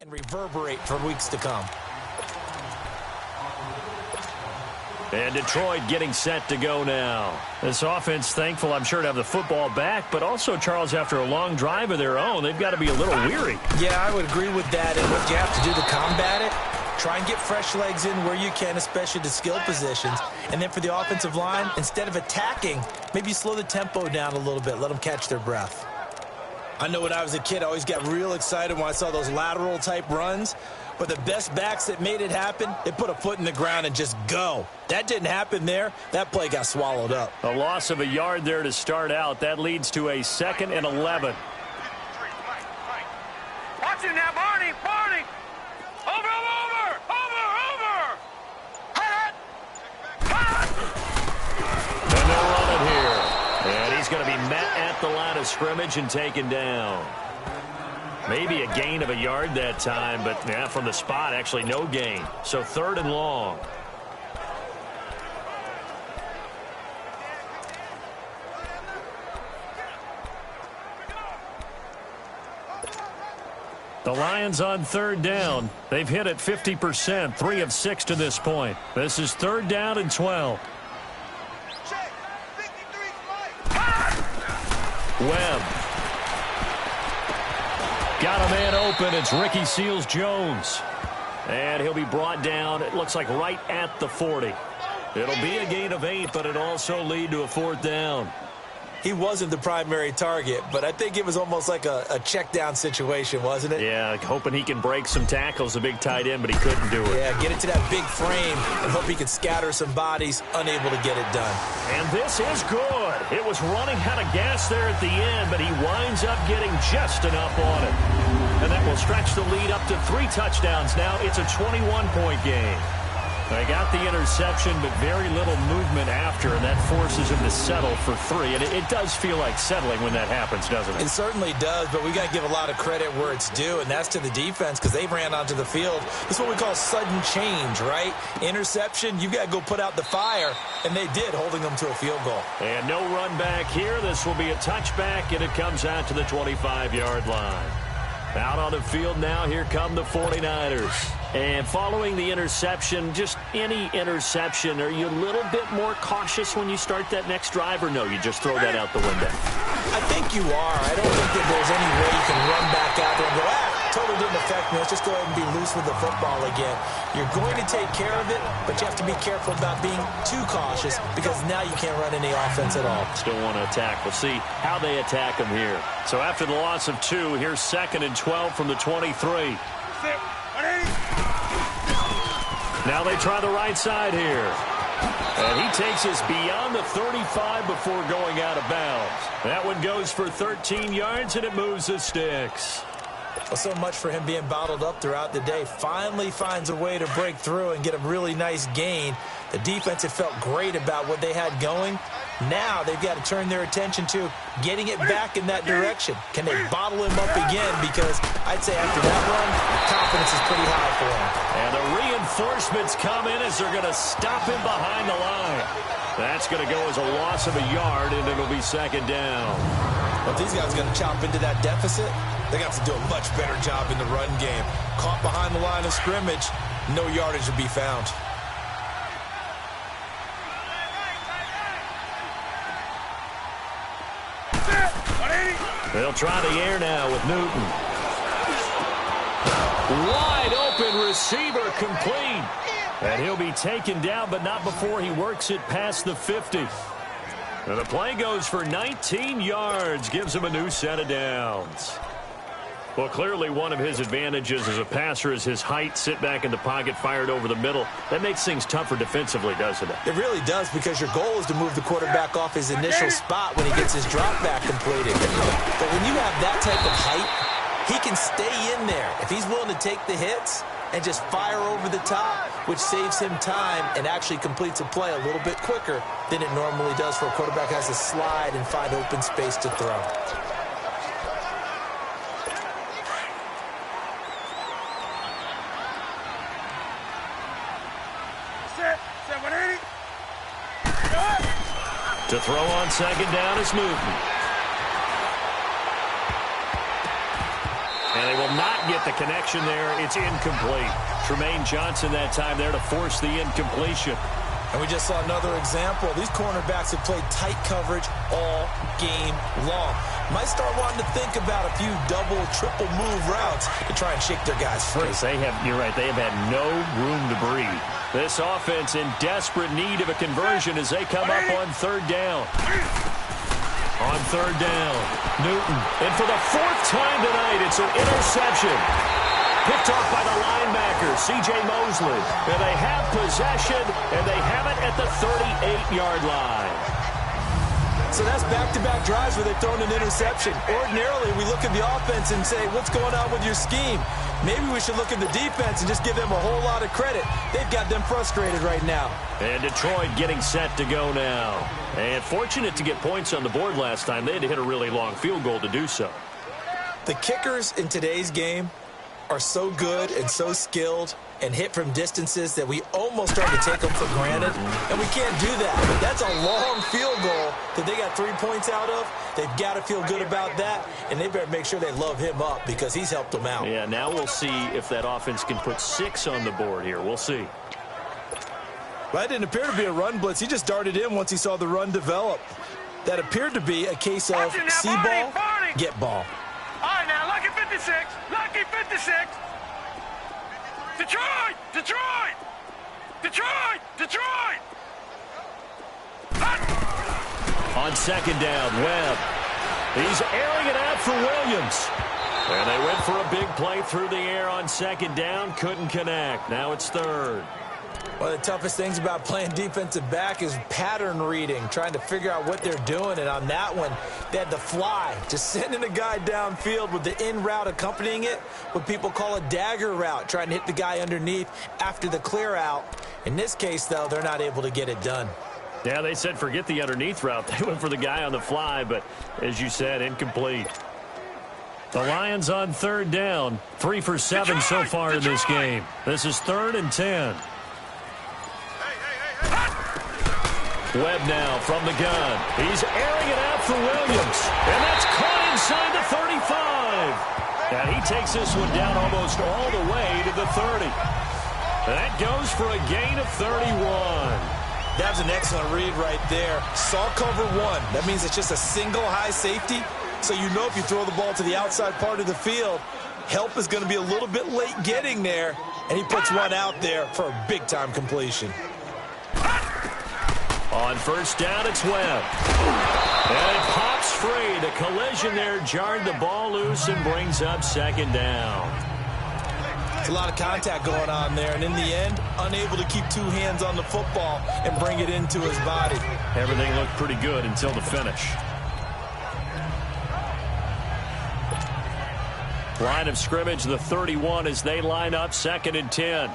And reverberate for weeks to come. And Detroit getting set to go now. This offense thankful, I'm sure, to have the football back, but also, Charles, after a long drive of their own, they've got to be a little weary. Yeah, I would agree with that. And what you have to do to combat it, try and get fresh legs in where you can, especially the skill positions. And then for the offensive line, instead of attacking, maybe slow the tempo down a little bit, let them catch their breath. I know when I was a kid, I always got real excited when I saw those lateral-type runs. But the best backs that made it happen, they put a foot in the ground and just go. That didn't happen there. That play got swallowed up. A loss of a yard there to start out. That leads to a 2nd and 11. Watch it now, Barney. Barney. Over. Hot. And they'll run it here. And he's going to be met at the line of scrimmage and taken down. Maybe a gain of a yard that time, but yeah, from the spot, actually no gain. So 3rd and long. The Lions on 3rd down. They've hit it 50%, 3 of 6 to this point. This is 3rd down and 12. Webb. Got a man open. It's Ricky Seals-Jones. And he'll be brought down, it looks like, right at the 40. It'll be a gain of 8, but it'll also lead to a 4th down. He wasn't the primary target, but I think it was almost like a check down situation, wasn't it? Yeah, hoping he can break some tackles, a big tight end, but he couldn't do it. Yeah, get it to that big frame and hope he can scatter some bodies, unable to get it done. And this is good. It was running out of gas there at the end, but he winds up getting just enough on it. And that will stretch the lead up to 3 touchdowns now. It's a 21-point game. They got the interception, but very little movement after, and that forces him to settle for 3. And it does feel like settling when that happens, doesn't it? It certainly does, but we got to give a lot of credit where it's due, and that's to the defense because they ran onto the field. This is what we call sudden change, right? Interception, you got to go put out the fire, and they did, holding them to a field goal. And no run back here. This will be a touchback, and it comes out to the 25-yard line. Out on the field now, here come the 49ers. And following the interception, just any interception, are you a little bit more cautious when you start that next drive, or no, you just throw that out the window? I think you are. I don't think that there's any way you can run back out there and go, totally didn't affect me. Let's just go ahead and be loose with the football again. You're going to take care of it, but you have to be careful about being too cautious because now you can't run any offense at all. Still want to attack. We'll see how they attack them here. So after the loss of 2, here's 2nd and 12 from the 23. Now they try the right side here. And he takes us beyond the 35 before going out of bounds. That one goes for 13 yards, and it moves the sticks. Well, so much for him being bottled up throughout the day. Finally finds a way to break through and get a really nice gain. The defense had felt great about what they had going. Now they've got to turn their attention to getting it back in that direction. Can they bottle him up again? Because I'd say after that run, confidence is pretty high for him. And the reinforcements come in as they're going to stop him behind the line. That's going to go as a loss of a yard, and it'll be second down. Well, if these guys are going to chop into that deficit, they got to do a much better job in the run game. Caught behind the line of scrimmage, no yardage to be found. They'll try the air now with Newton. Wide open receiver complete. And he'll be taken down, but not before he works it past the 50. And the play goes for 19 yards, gives him a new set of downs. Well, clearly one of his advantages as a passer is his height. Sit back in the pocket, fired over the middle. That makes things tougher defensively, doesn't it? It really does, because your goal is to move the quarterback off his initial spot when he gets his drop back completed. But when you have that type of height, he can stay in there. If he's willing to take the hits and just fire over the top, which saves him time and actually completes a play a little bit quicker than it normally does for a quarterback who has to slide and find open space to throw. To throw on second down is Newton. And they will not get the connection there. It's incomplete. Tremaine Johnson that time there to force the incompletion. And we just saw another example. These cornerbacks have played tight coverage all game long. Might start wanting to think about a few double, triple move routes to try and shake their guys free. You're right, they have had no room to breathe. This offense in desperate need of a conversion as they come up on third down. On third down, Newton. And for the fourth time tonight, it's an interception. Picked off by the linebacker, C.J. Mosley. And they have possession, and they have it at the 38-yard line. So that's back-to-back drives where they've thrown an interception. Ordinarily, we look at the offense and say, what's going on with your scheme? Maybe we should look at the defense and just give them a whole lot of credit. They've got them frustrated right now. And Detroit getting set to go now. And fortunate to get points on the board last time. They had to hit a really long field goal to do so. The kickers in today's game are so good and so skilled and hit from distances that we almost start to take them for granted. And we can't do that. That's a long field goal that they got 3 points out of. They've got to feel good about that, and they better make sure they love him up because he's helped them out. Yeah, now we'll see if that offense can put 6 on the board here. We'll see. Well, that didn't appear to be a run blitz. He just darted in once he saw the run develop. That appeared to be a case of see ball, get ball. All right, now, lucky 56. Lucky 56. Detroit! Detroit! Detroit! Detroit! On second down, Webb. He's airing it out for Williams. And they went for a big play through the air on second down. Couldn't connect. Now it's third. One of the toughest things about playing defensive back is pattern reading, trying to figure out what they're doing. And on that one, they had to fly, just sending a guy downfield with the in route accompanying it, what people call a dagger route, trying to hit the guy underneath after the clear out. In this case, though, they're not able to get it done. Yeah, they said forget the underneath route. They went for the guy on the fly, but as you said, incomplete. The Lions on third down, 3 for 7 so far in this game. This is 3rd and 10. Webb now from the gun. He's airing it out for Williams. And that's caught inside the 35. And he takes this one down almost all the way to the 30. That goes for a gain of 31. That was an excellent read right there. Saw cover 1. That means it's just a single high safety. So you know if you throw the ball to the outside part of the field, help is going to be a little bit late getting there. And he puts one out there for a big-time completion. On first down, it's Webb. And it pops free. The collision there jarred the ball loose and brings up second down. It's a lot of contact going on there, and in the end, unable to keep two hands on the football and bring it into his body. Everything looked pretty good until the finish. Line of scrimmage, the 31 as they line up, 2nd and 10.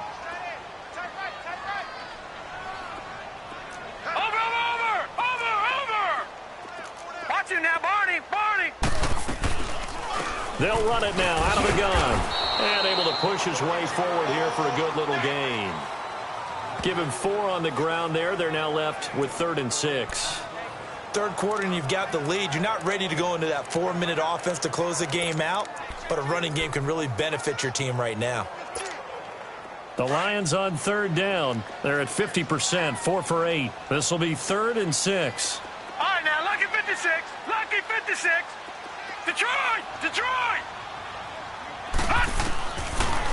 They'll run it now out of the gun. And able to push his way forward here for a good little gain. Give him 4 on the ground there. They're now left with 3rd and 6. Third quarter and you've got the lead. You're not ready to go into that 4-minute offense to close the game out. But a running game can really benefit your team right now. The Lions on 3rd down. They're at 50%, 4 for 8. This will be 3rd and 6. All right, now, lucky 56. Lucky 56. Detroit! Detroit!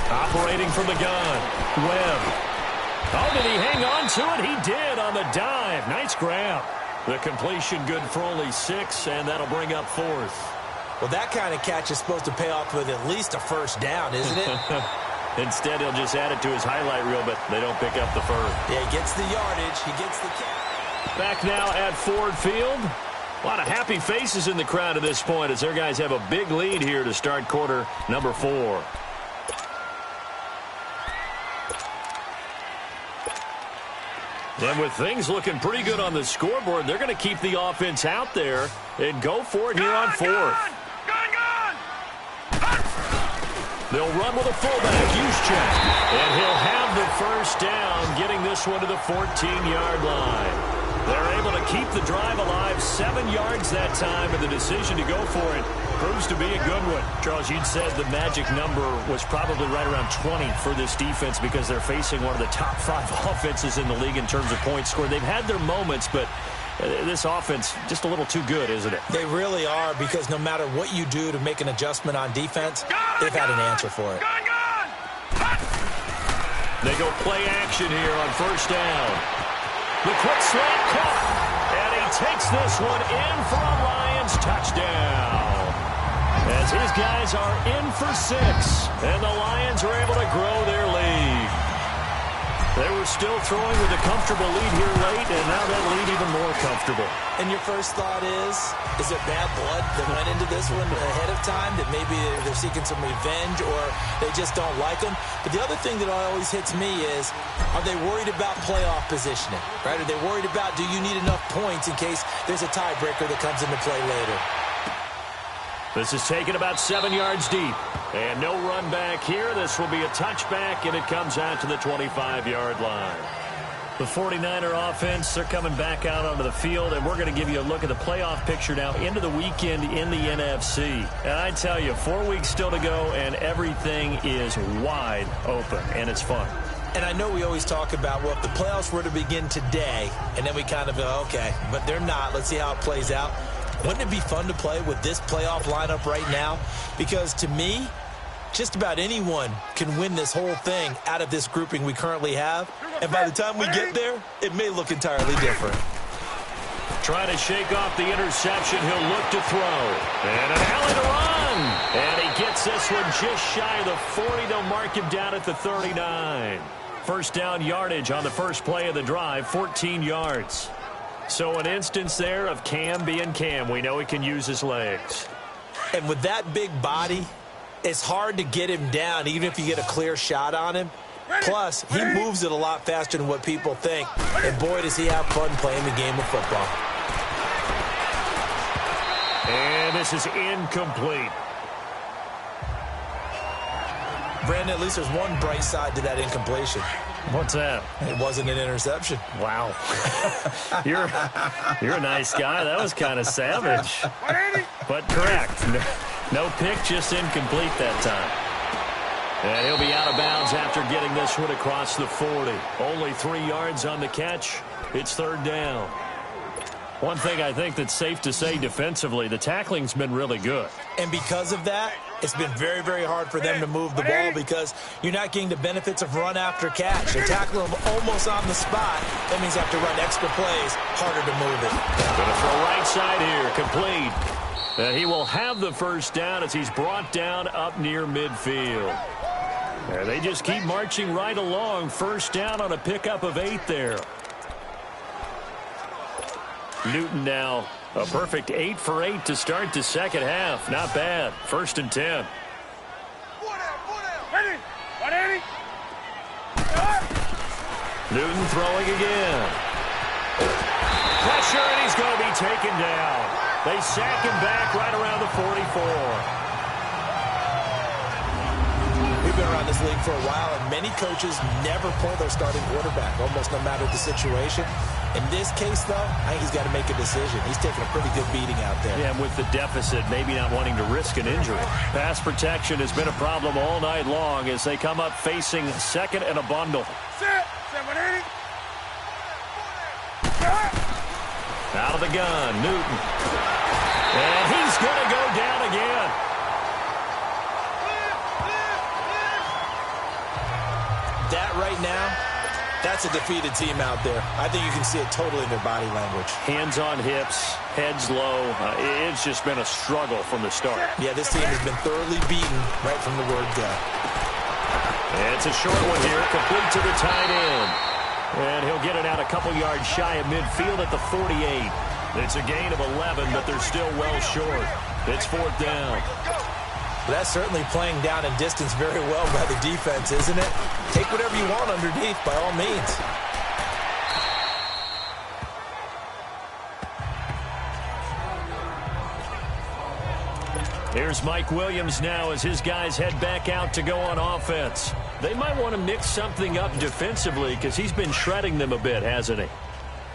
Operating from the gun. Webb. Oh, did he hang on to it? He did on the dive. Nice grab. The completion good for only 6, and that'll bring up 4th. Well, that kind of catch is supposed to pay off with at least a first down, isn't it? Instead, he'll just add it to his highlight reel, but they don't pick up the first. Yeah, he gets the yardage. He gets the catch. Back now at Ford Field. A lot of happy faces in the crowd at this point as their guys have a big lead here to start quarter number 4. And with things looking pretty good on the scoreboard, they're going to keep the offense out there and go for it here on 4th. They'll run with a fullback, Juszczyk, and he'll have the first down, getting this one to the 14-yard line. They're able to keep the drive alive, 7 yards that time, and the decision to go for it proves to be a good one. Charles, you'd said the magic number was probably right around 20 for this defense because they're facing one of the top 5 offenses in the league in terms of points scored. They've had their moments, but this offense just a little too good, isn't it? They really are, because no matter what you do to make an adjustment on defense, they've had an answer for it. They go play action here on first down. The quick slant caught, and he takes this one in for a Lions touchdown. As his guys are in for 6, and the Lions are able to grow their lead. They were still throwing with a comfortable lead here late, and now that lead even more comfortable. And your first thought is it bad blood that went into this one ahead of time, that maybe they're seeking some revenge or they just don't like them? But the other thing that always hits me is, are they worried about playoff positioning, right? Are they worried about, do you need enough points in case there's a tiebreaker that comes into play later? This is taken about 7 yards deep. And no run back here. This will be a touchback, and it comes out to the 25-yard line. The 49er offense, they're coming back out onto the field, and we're going to give you a look at the playoff picture now into the weekend in the NFC. And I tell you, 4 weeks still to go, and everything is wide open, and it's fun. And I know we always talk about, well, if the playoffs were to begin today, and then we kind of go, okay, but they're not. Let's see how it plays out. Wouldn't it be fun to play with this playoff lineup right now? Because to me, just about anyone can win this whole thing out of this grouping we currently have. And by the time we get there, it may look entirely different. Trying to shake off the interception. He'll look to throw. And an alley to run. And he gets this one just shy of the 40. They'll mark him down at the 39. First down yardage on the first play of the drive, 14 yards. So an instance there of Cam being Cam. We know he can use his legs. And with that big body, it's hard to get him down, even if you get a clear shot on him. Plus, he moves it a lot faster than what people think. And boy, does he have fun playing the game of football. And this is incomplete. Brandon, at least there's one bright side to that incompletion. What's that? It wasn't an interception. Wow. You're a nice guy. That was kind of savage. But correct. No pick, just incomplete that time. And he'll be out of bounds after getting this one across the 40. Only 3 yards on the catch. It's third down. One thing I think that's safe to say defensively, the tackling's been really good. And because of that, it's been very, very hard for them to move the ball because you're not getting the benefits of run after catch. They tackle them almost on the spot. That means you have to run extra plays, harder to move it. Going to throw right side here, complete. And he will have the first down as he's brought down up near midfield. And they just keep marching right along. First down on a pickup of 8 there. Newton now a perfect 8 for 8 to start the second half. Not bad. 1st and 10. Newton throwing again. Pressure, and he's going to be taken down. They sack him back right around the 44. We've been around this league for a while, and many coaches never pull their starting quarterback, almost no matter the situation. In this case, though, I think he's got to make a decision. He's taking a pretty good beating out there. Yeah, and with the deficit, maybe not wanting to risk an injury. Pass protection has been a problem all night long as they come up facing 2nd and a bundle. Out of the gun, Newton. And he's going to go down again. That right now, that's a defeated team out there. I think you can see it totally in their body language. Hands on hips, heads low. It's just been a struggle from the start. Yeah, this team has been thoroughly beaten right from the word go. And it's a short one here, complete to the tight end. And he'll get it out a couple yards shy of midfield at the 48. It's a gain of 11, but they're still well short. It's 4th down. That's certainly playing down in distance very well by the defense, isn't it? Take whatever you want underneath, by all means. Here's Mike Williams now as his guys head back out to go on offense. They might want to mix something up defensively because he's been shredding them a bit, hasn't he?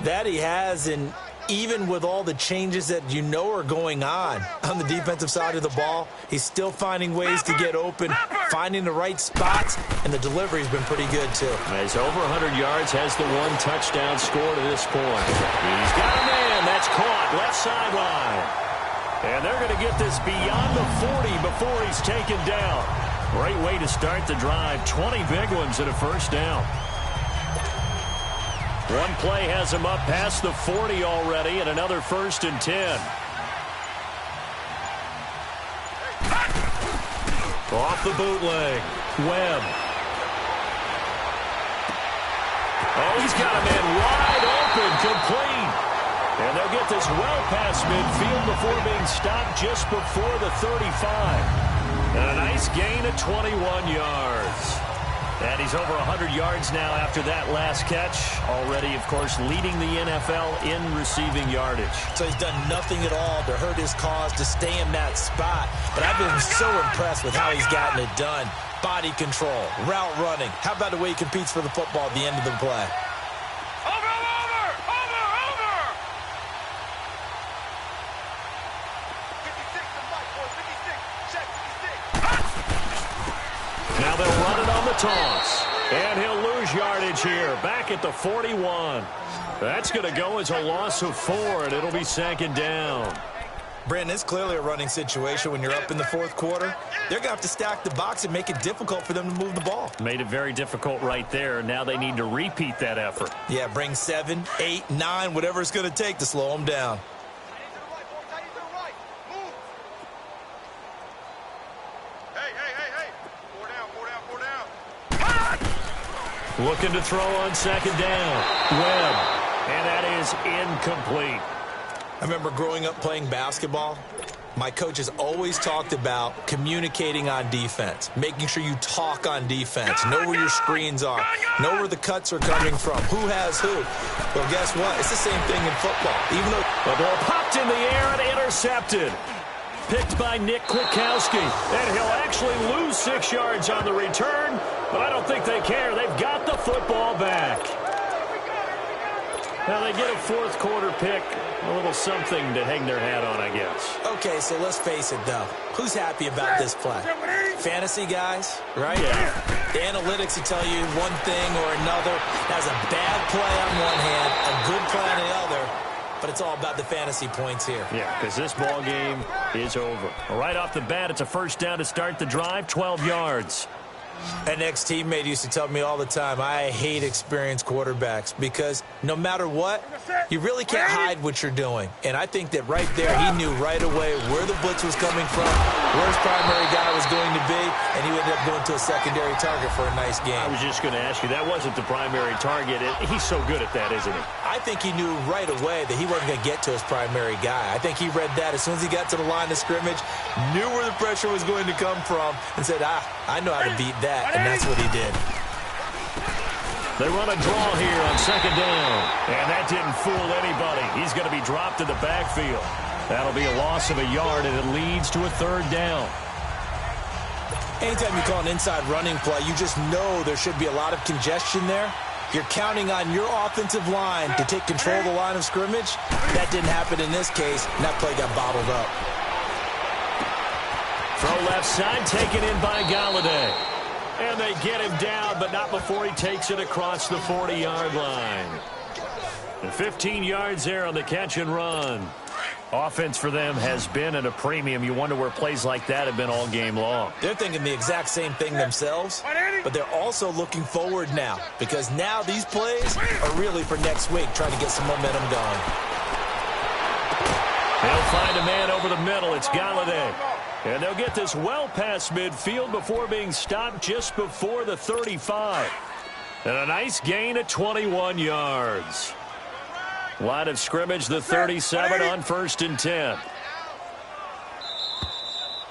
That he has, and even with all the changes that you know are going on the defensive side of the ball, he's still finding ways to get open, finding the right spots, and the delivery's been pretty good, too. He's over 100 yards, has the 1 touchdown score to this point. He's got a man. That's caught. Left sideline. And they're going to get this beyond the 40 before he's taken down. Great way to start the drive. 20 big ones at a first down. One play has him up past the 40 already, and another 1st and 10. Off the bootleg. Webb. Oh, he's got a man wide open, complete. And they'll get this well past midfield before being stopped just before the 35. And a nice gain of 21 yards. And he's over 100 yards now after that last catch. Already, of course, leading the NFL in receiving yardage. So he's done nothing at all to hurt his cause, to stay in that spot. But I've been so impressed with how he's gotten it done. Body control, route running. How about the way he competes for the football at the end of the play? Now they'll run it on the toss. And he'll lose yardage here. Back at the 41. That's going to go as a loss of 4, and it'll be 2nd down. Brandon, it's clearly a running situation when you're up in the 4th quarter. They're going to have to stack the box and make it difficult for them to move the ball. Made it very difficult right there. Now they need to repeat that effort. Yeah, bring 7, 8, 9, whatever it's going to take to slow them down. Looking to throw on 2nd down. Webb. And that is incomplete. I remember growing up playing basketball. My coaches always talked about communicating on defense, making sure you talk on defense, know where your screens are, know where the cuts are coming from, who has who. Well, guess what? It's the same thing in football. Even though the ball popped in the air and intercepted. Picked by Nick Kwiatkowski. And he'll actually lose 6 yards on the return, but I don't think they care. They've got the football back. Now they get a 4th quarter pick. A little something to hang their hat on, I guess. Okay, so let's face it, though. Who's happy about this play? Fantasy guys, right? Yeah. The analytics will tell you one thing or another. That's a bad play on one hand, a good play on the other. But it's all about the fantasy points here. Yeah, because this ball game is over. Right off the bat, it's a 1st down to start the drive, 12 yards. An ex-teammate used to tell me all the time, I hate experienced quarterbacks because no matter what, you really can't hide what you're doing. And I think that right there, he knew right away where the blitz was coming from, where his primary guy was going to be, and he ended up going to a secondary target for a nice game. I was just going to ask you, that wasn't the primary target. He's so good at that, isn't he? I think he knew right away that he wasn't going to get to his primary guy. I think he read that as soon as he got to the line of scrimmage, knew where the pressure was going to come from, and said, I know how to beat that, and that's what he did. They run a draw here on second down, and that didn't fool anybody. He's going to be dropped in the backfield. That'll be a loss of a yard, and it leads to a third down. Anytime you call an inside running play, you just know there should be a lot of congestion there. You're counting on your offensive line to take control of the line of scrimmage. That didn't happen in this case, and that play got bottled up. Throw left side, taken in by Galladay. And they get him down, but not before he takes it across the 40-yard line. And 15 yards there on the catch and run. Offense for them has been at a premium. You wonder where plays like that have been all game long. They're thinking the exact same thing themselves, but they're also looking forward now because now these plays are really for next week, trying to get some momentum going. They'll find a man over the middle. It's Galladay. And they'll get this well past midfield before being stopped just before the 35. And a nice gain at 21 yards. Line of scrimmage, the 37 on 1st and 10.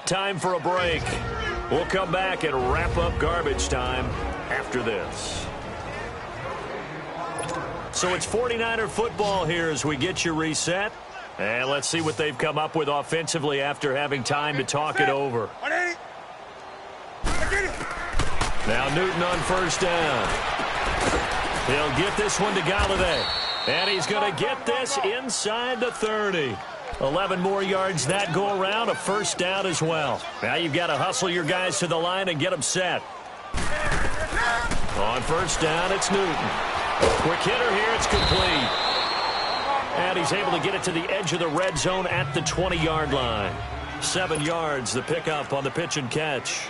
Time for a break. We'll come back and wrap up garbage time after this. So it's 49er football here as we get you reset. And let's see what they've come up with offensively after having time to talk it over. Now Newton on 1st down. He'll get this one to Galladay. And he's going to get this inside the 30. 11 more yards that go around, a 1st down as well. Now you've got to hustle your guys to the line and get them set. On 1st down, it's Newton. Quick hitter here, it's complete. And he's able to get it to the edge of the red zone at the 20-yard line. 7 yards, the pickup on the pitch and catch.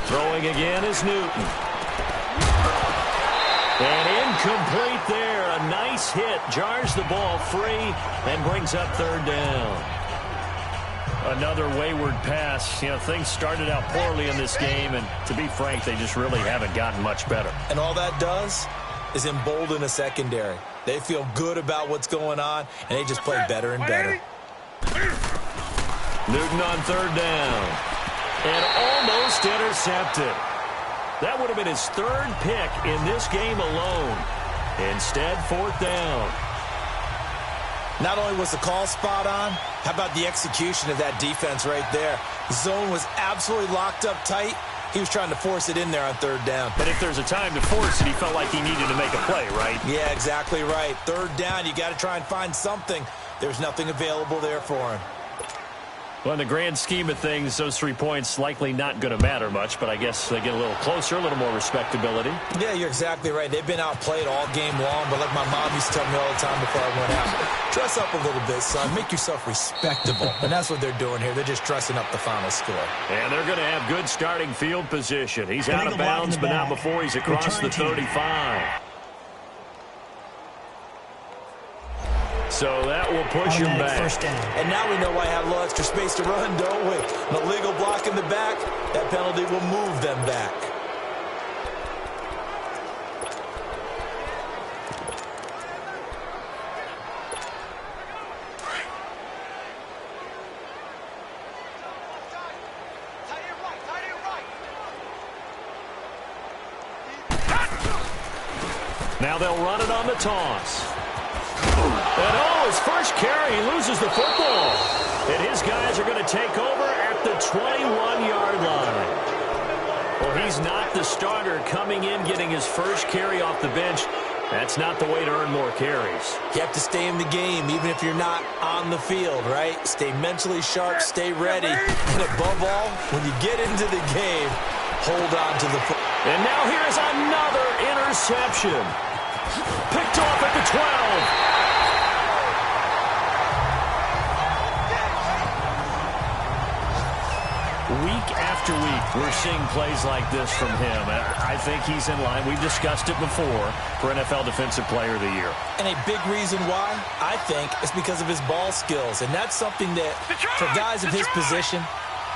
Throwing again is Newton. And incomplete there. A nice hit. Jars the ball free and brings up 3rd down. Another wayward pass. You know, things started out poorly in this game, and to be frank, they just really haven't gotten much better. And all that does is embolden a secondary. They feel good about what's going on, and they just play better and better. Newton on 3rd down. And almost intercepted. That would have been his 3rd pick in this game alone. Instead, 4th down. Not only was the call spot on, how about the execution of that defense right there? The zone was absolutely locked up tight. He was trying to force it in there on 3rd down. But if there's a time to force it, he felt like he needed to make a play, right? Yeah, exactly right. 3rd down, you got to try and find something. There's nothing available there for him. Well, in the grand scheme of things, those 3 points likely not going to matter much, but I guess they get a little closer, a little more respectability. Yeah, you're exactly right. They've been outplayed all game long, but like my mom used to tell me all the time before I went out, dress up a little bit, son. Make yourself respectable. And that's what they're doing here. They're just dressing up the final score. And they're going to have good starting field position. He's out of bounds, but not before he's across the 35. So that will push him back. And now we know why I have a little extra space to run, don't we? An illegal block in the back, that penalty will move them back. Now they'll run it on the toss. And his first carry, he loses the football. And his guys are going to take over at the 21-yard line. Well, he's not the starter coming in, getting his first carry off the bench. That's not the way to earn more carries. You have to stay in the game, even if you're not on the field, right? Stay mentally sharp, stay ready. And above all, when you get into the game, hold on to the football. And now here's another interception. Picked off at the 12. Week after week, we're seeing plays like this from him. I think he's in line. We've discussed it before for NFL Defensive Player of the Year. And a big reason why, I think, is because of his ball skills. And that's something that, for guys of his position,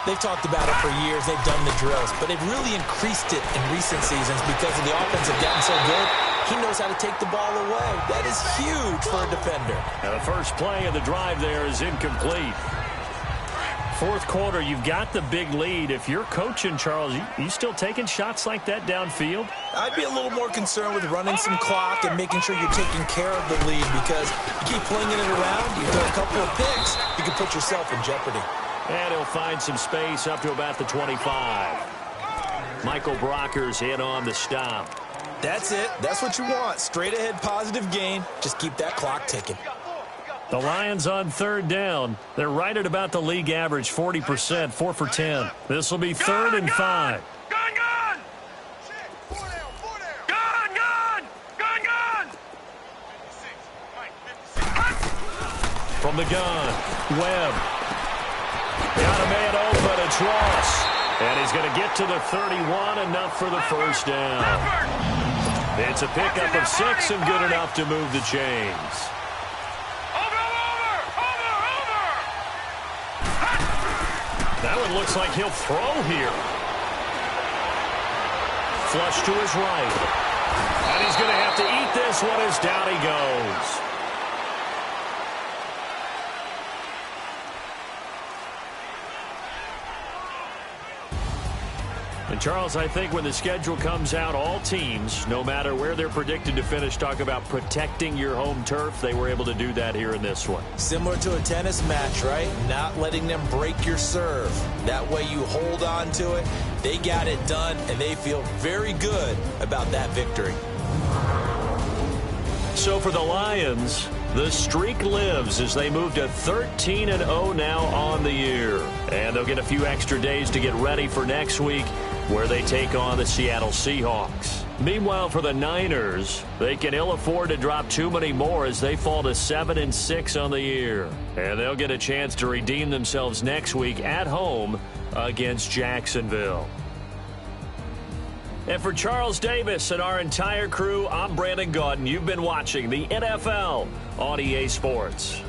they've talked about it for years. They've done the drills. But they've really increased it in recent seasons because of the offense have gotten so good. He knows how to take the ball away. That is huge for a defender. Now the first play of the drive there is incomplete. Fourth quarter, you've got the big lead. If you're coaching, Charles, you still taking shots like that downfield? I'd be a little more concerned with running some clock and making sure you're taking care of the lead, because you keep flinging it around, you throw a couple of picks, you can put yourself in jeopardy. And he'll find some space up to about the 25. Michael Brocker's in on the stop. That's it. That's what you want. Straight ahead positive gain. Just keep that clock ticking. The Lions on third down. They're right at about the league average, 40%, 4 for 10. This will be third and 5. Gun! Gun! From the gun, Webb. Got a man open, it's Ross. And he's going to get to the 31, enough for the first down. It's a pickup of 6 and good enough to move the chains. That one looks like he'll throw here. Flush to his right. And he's going to have to eat this one as down he goes. And, Charles, I think when the schedule comes out, all teams, no matter where they're predicted to finish, talk about protecting your home turf. They were able to do that here in this one. Similar to a tennis match, right? Not letting them break your serve. That way you hold on to it. They got it done, and they feel very good about that victory. So for the Lions, the streak lives as they move to 13-0 now on the year. And they'll get a few extra days to get ready for next week, where they take on the Seattle Seahawks. Meanwhile, for the Niners, they can ill afford to drop too many more as they fall to 7-6 on the year. And they'll get a chance to redeem themselves next week at home against Jacksonville. And for Charles Davis and our entire crew, I'm Brandon Gaudin. You've been watching the NFL on EA Sports.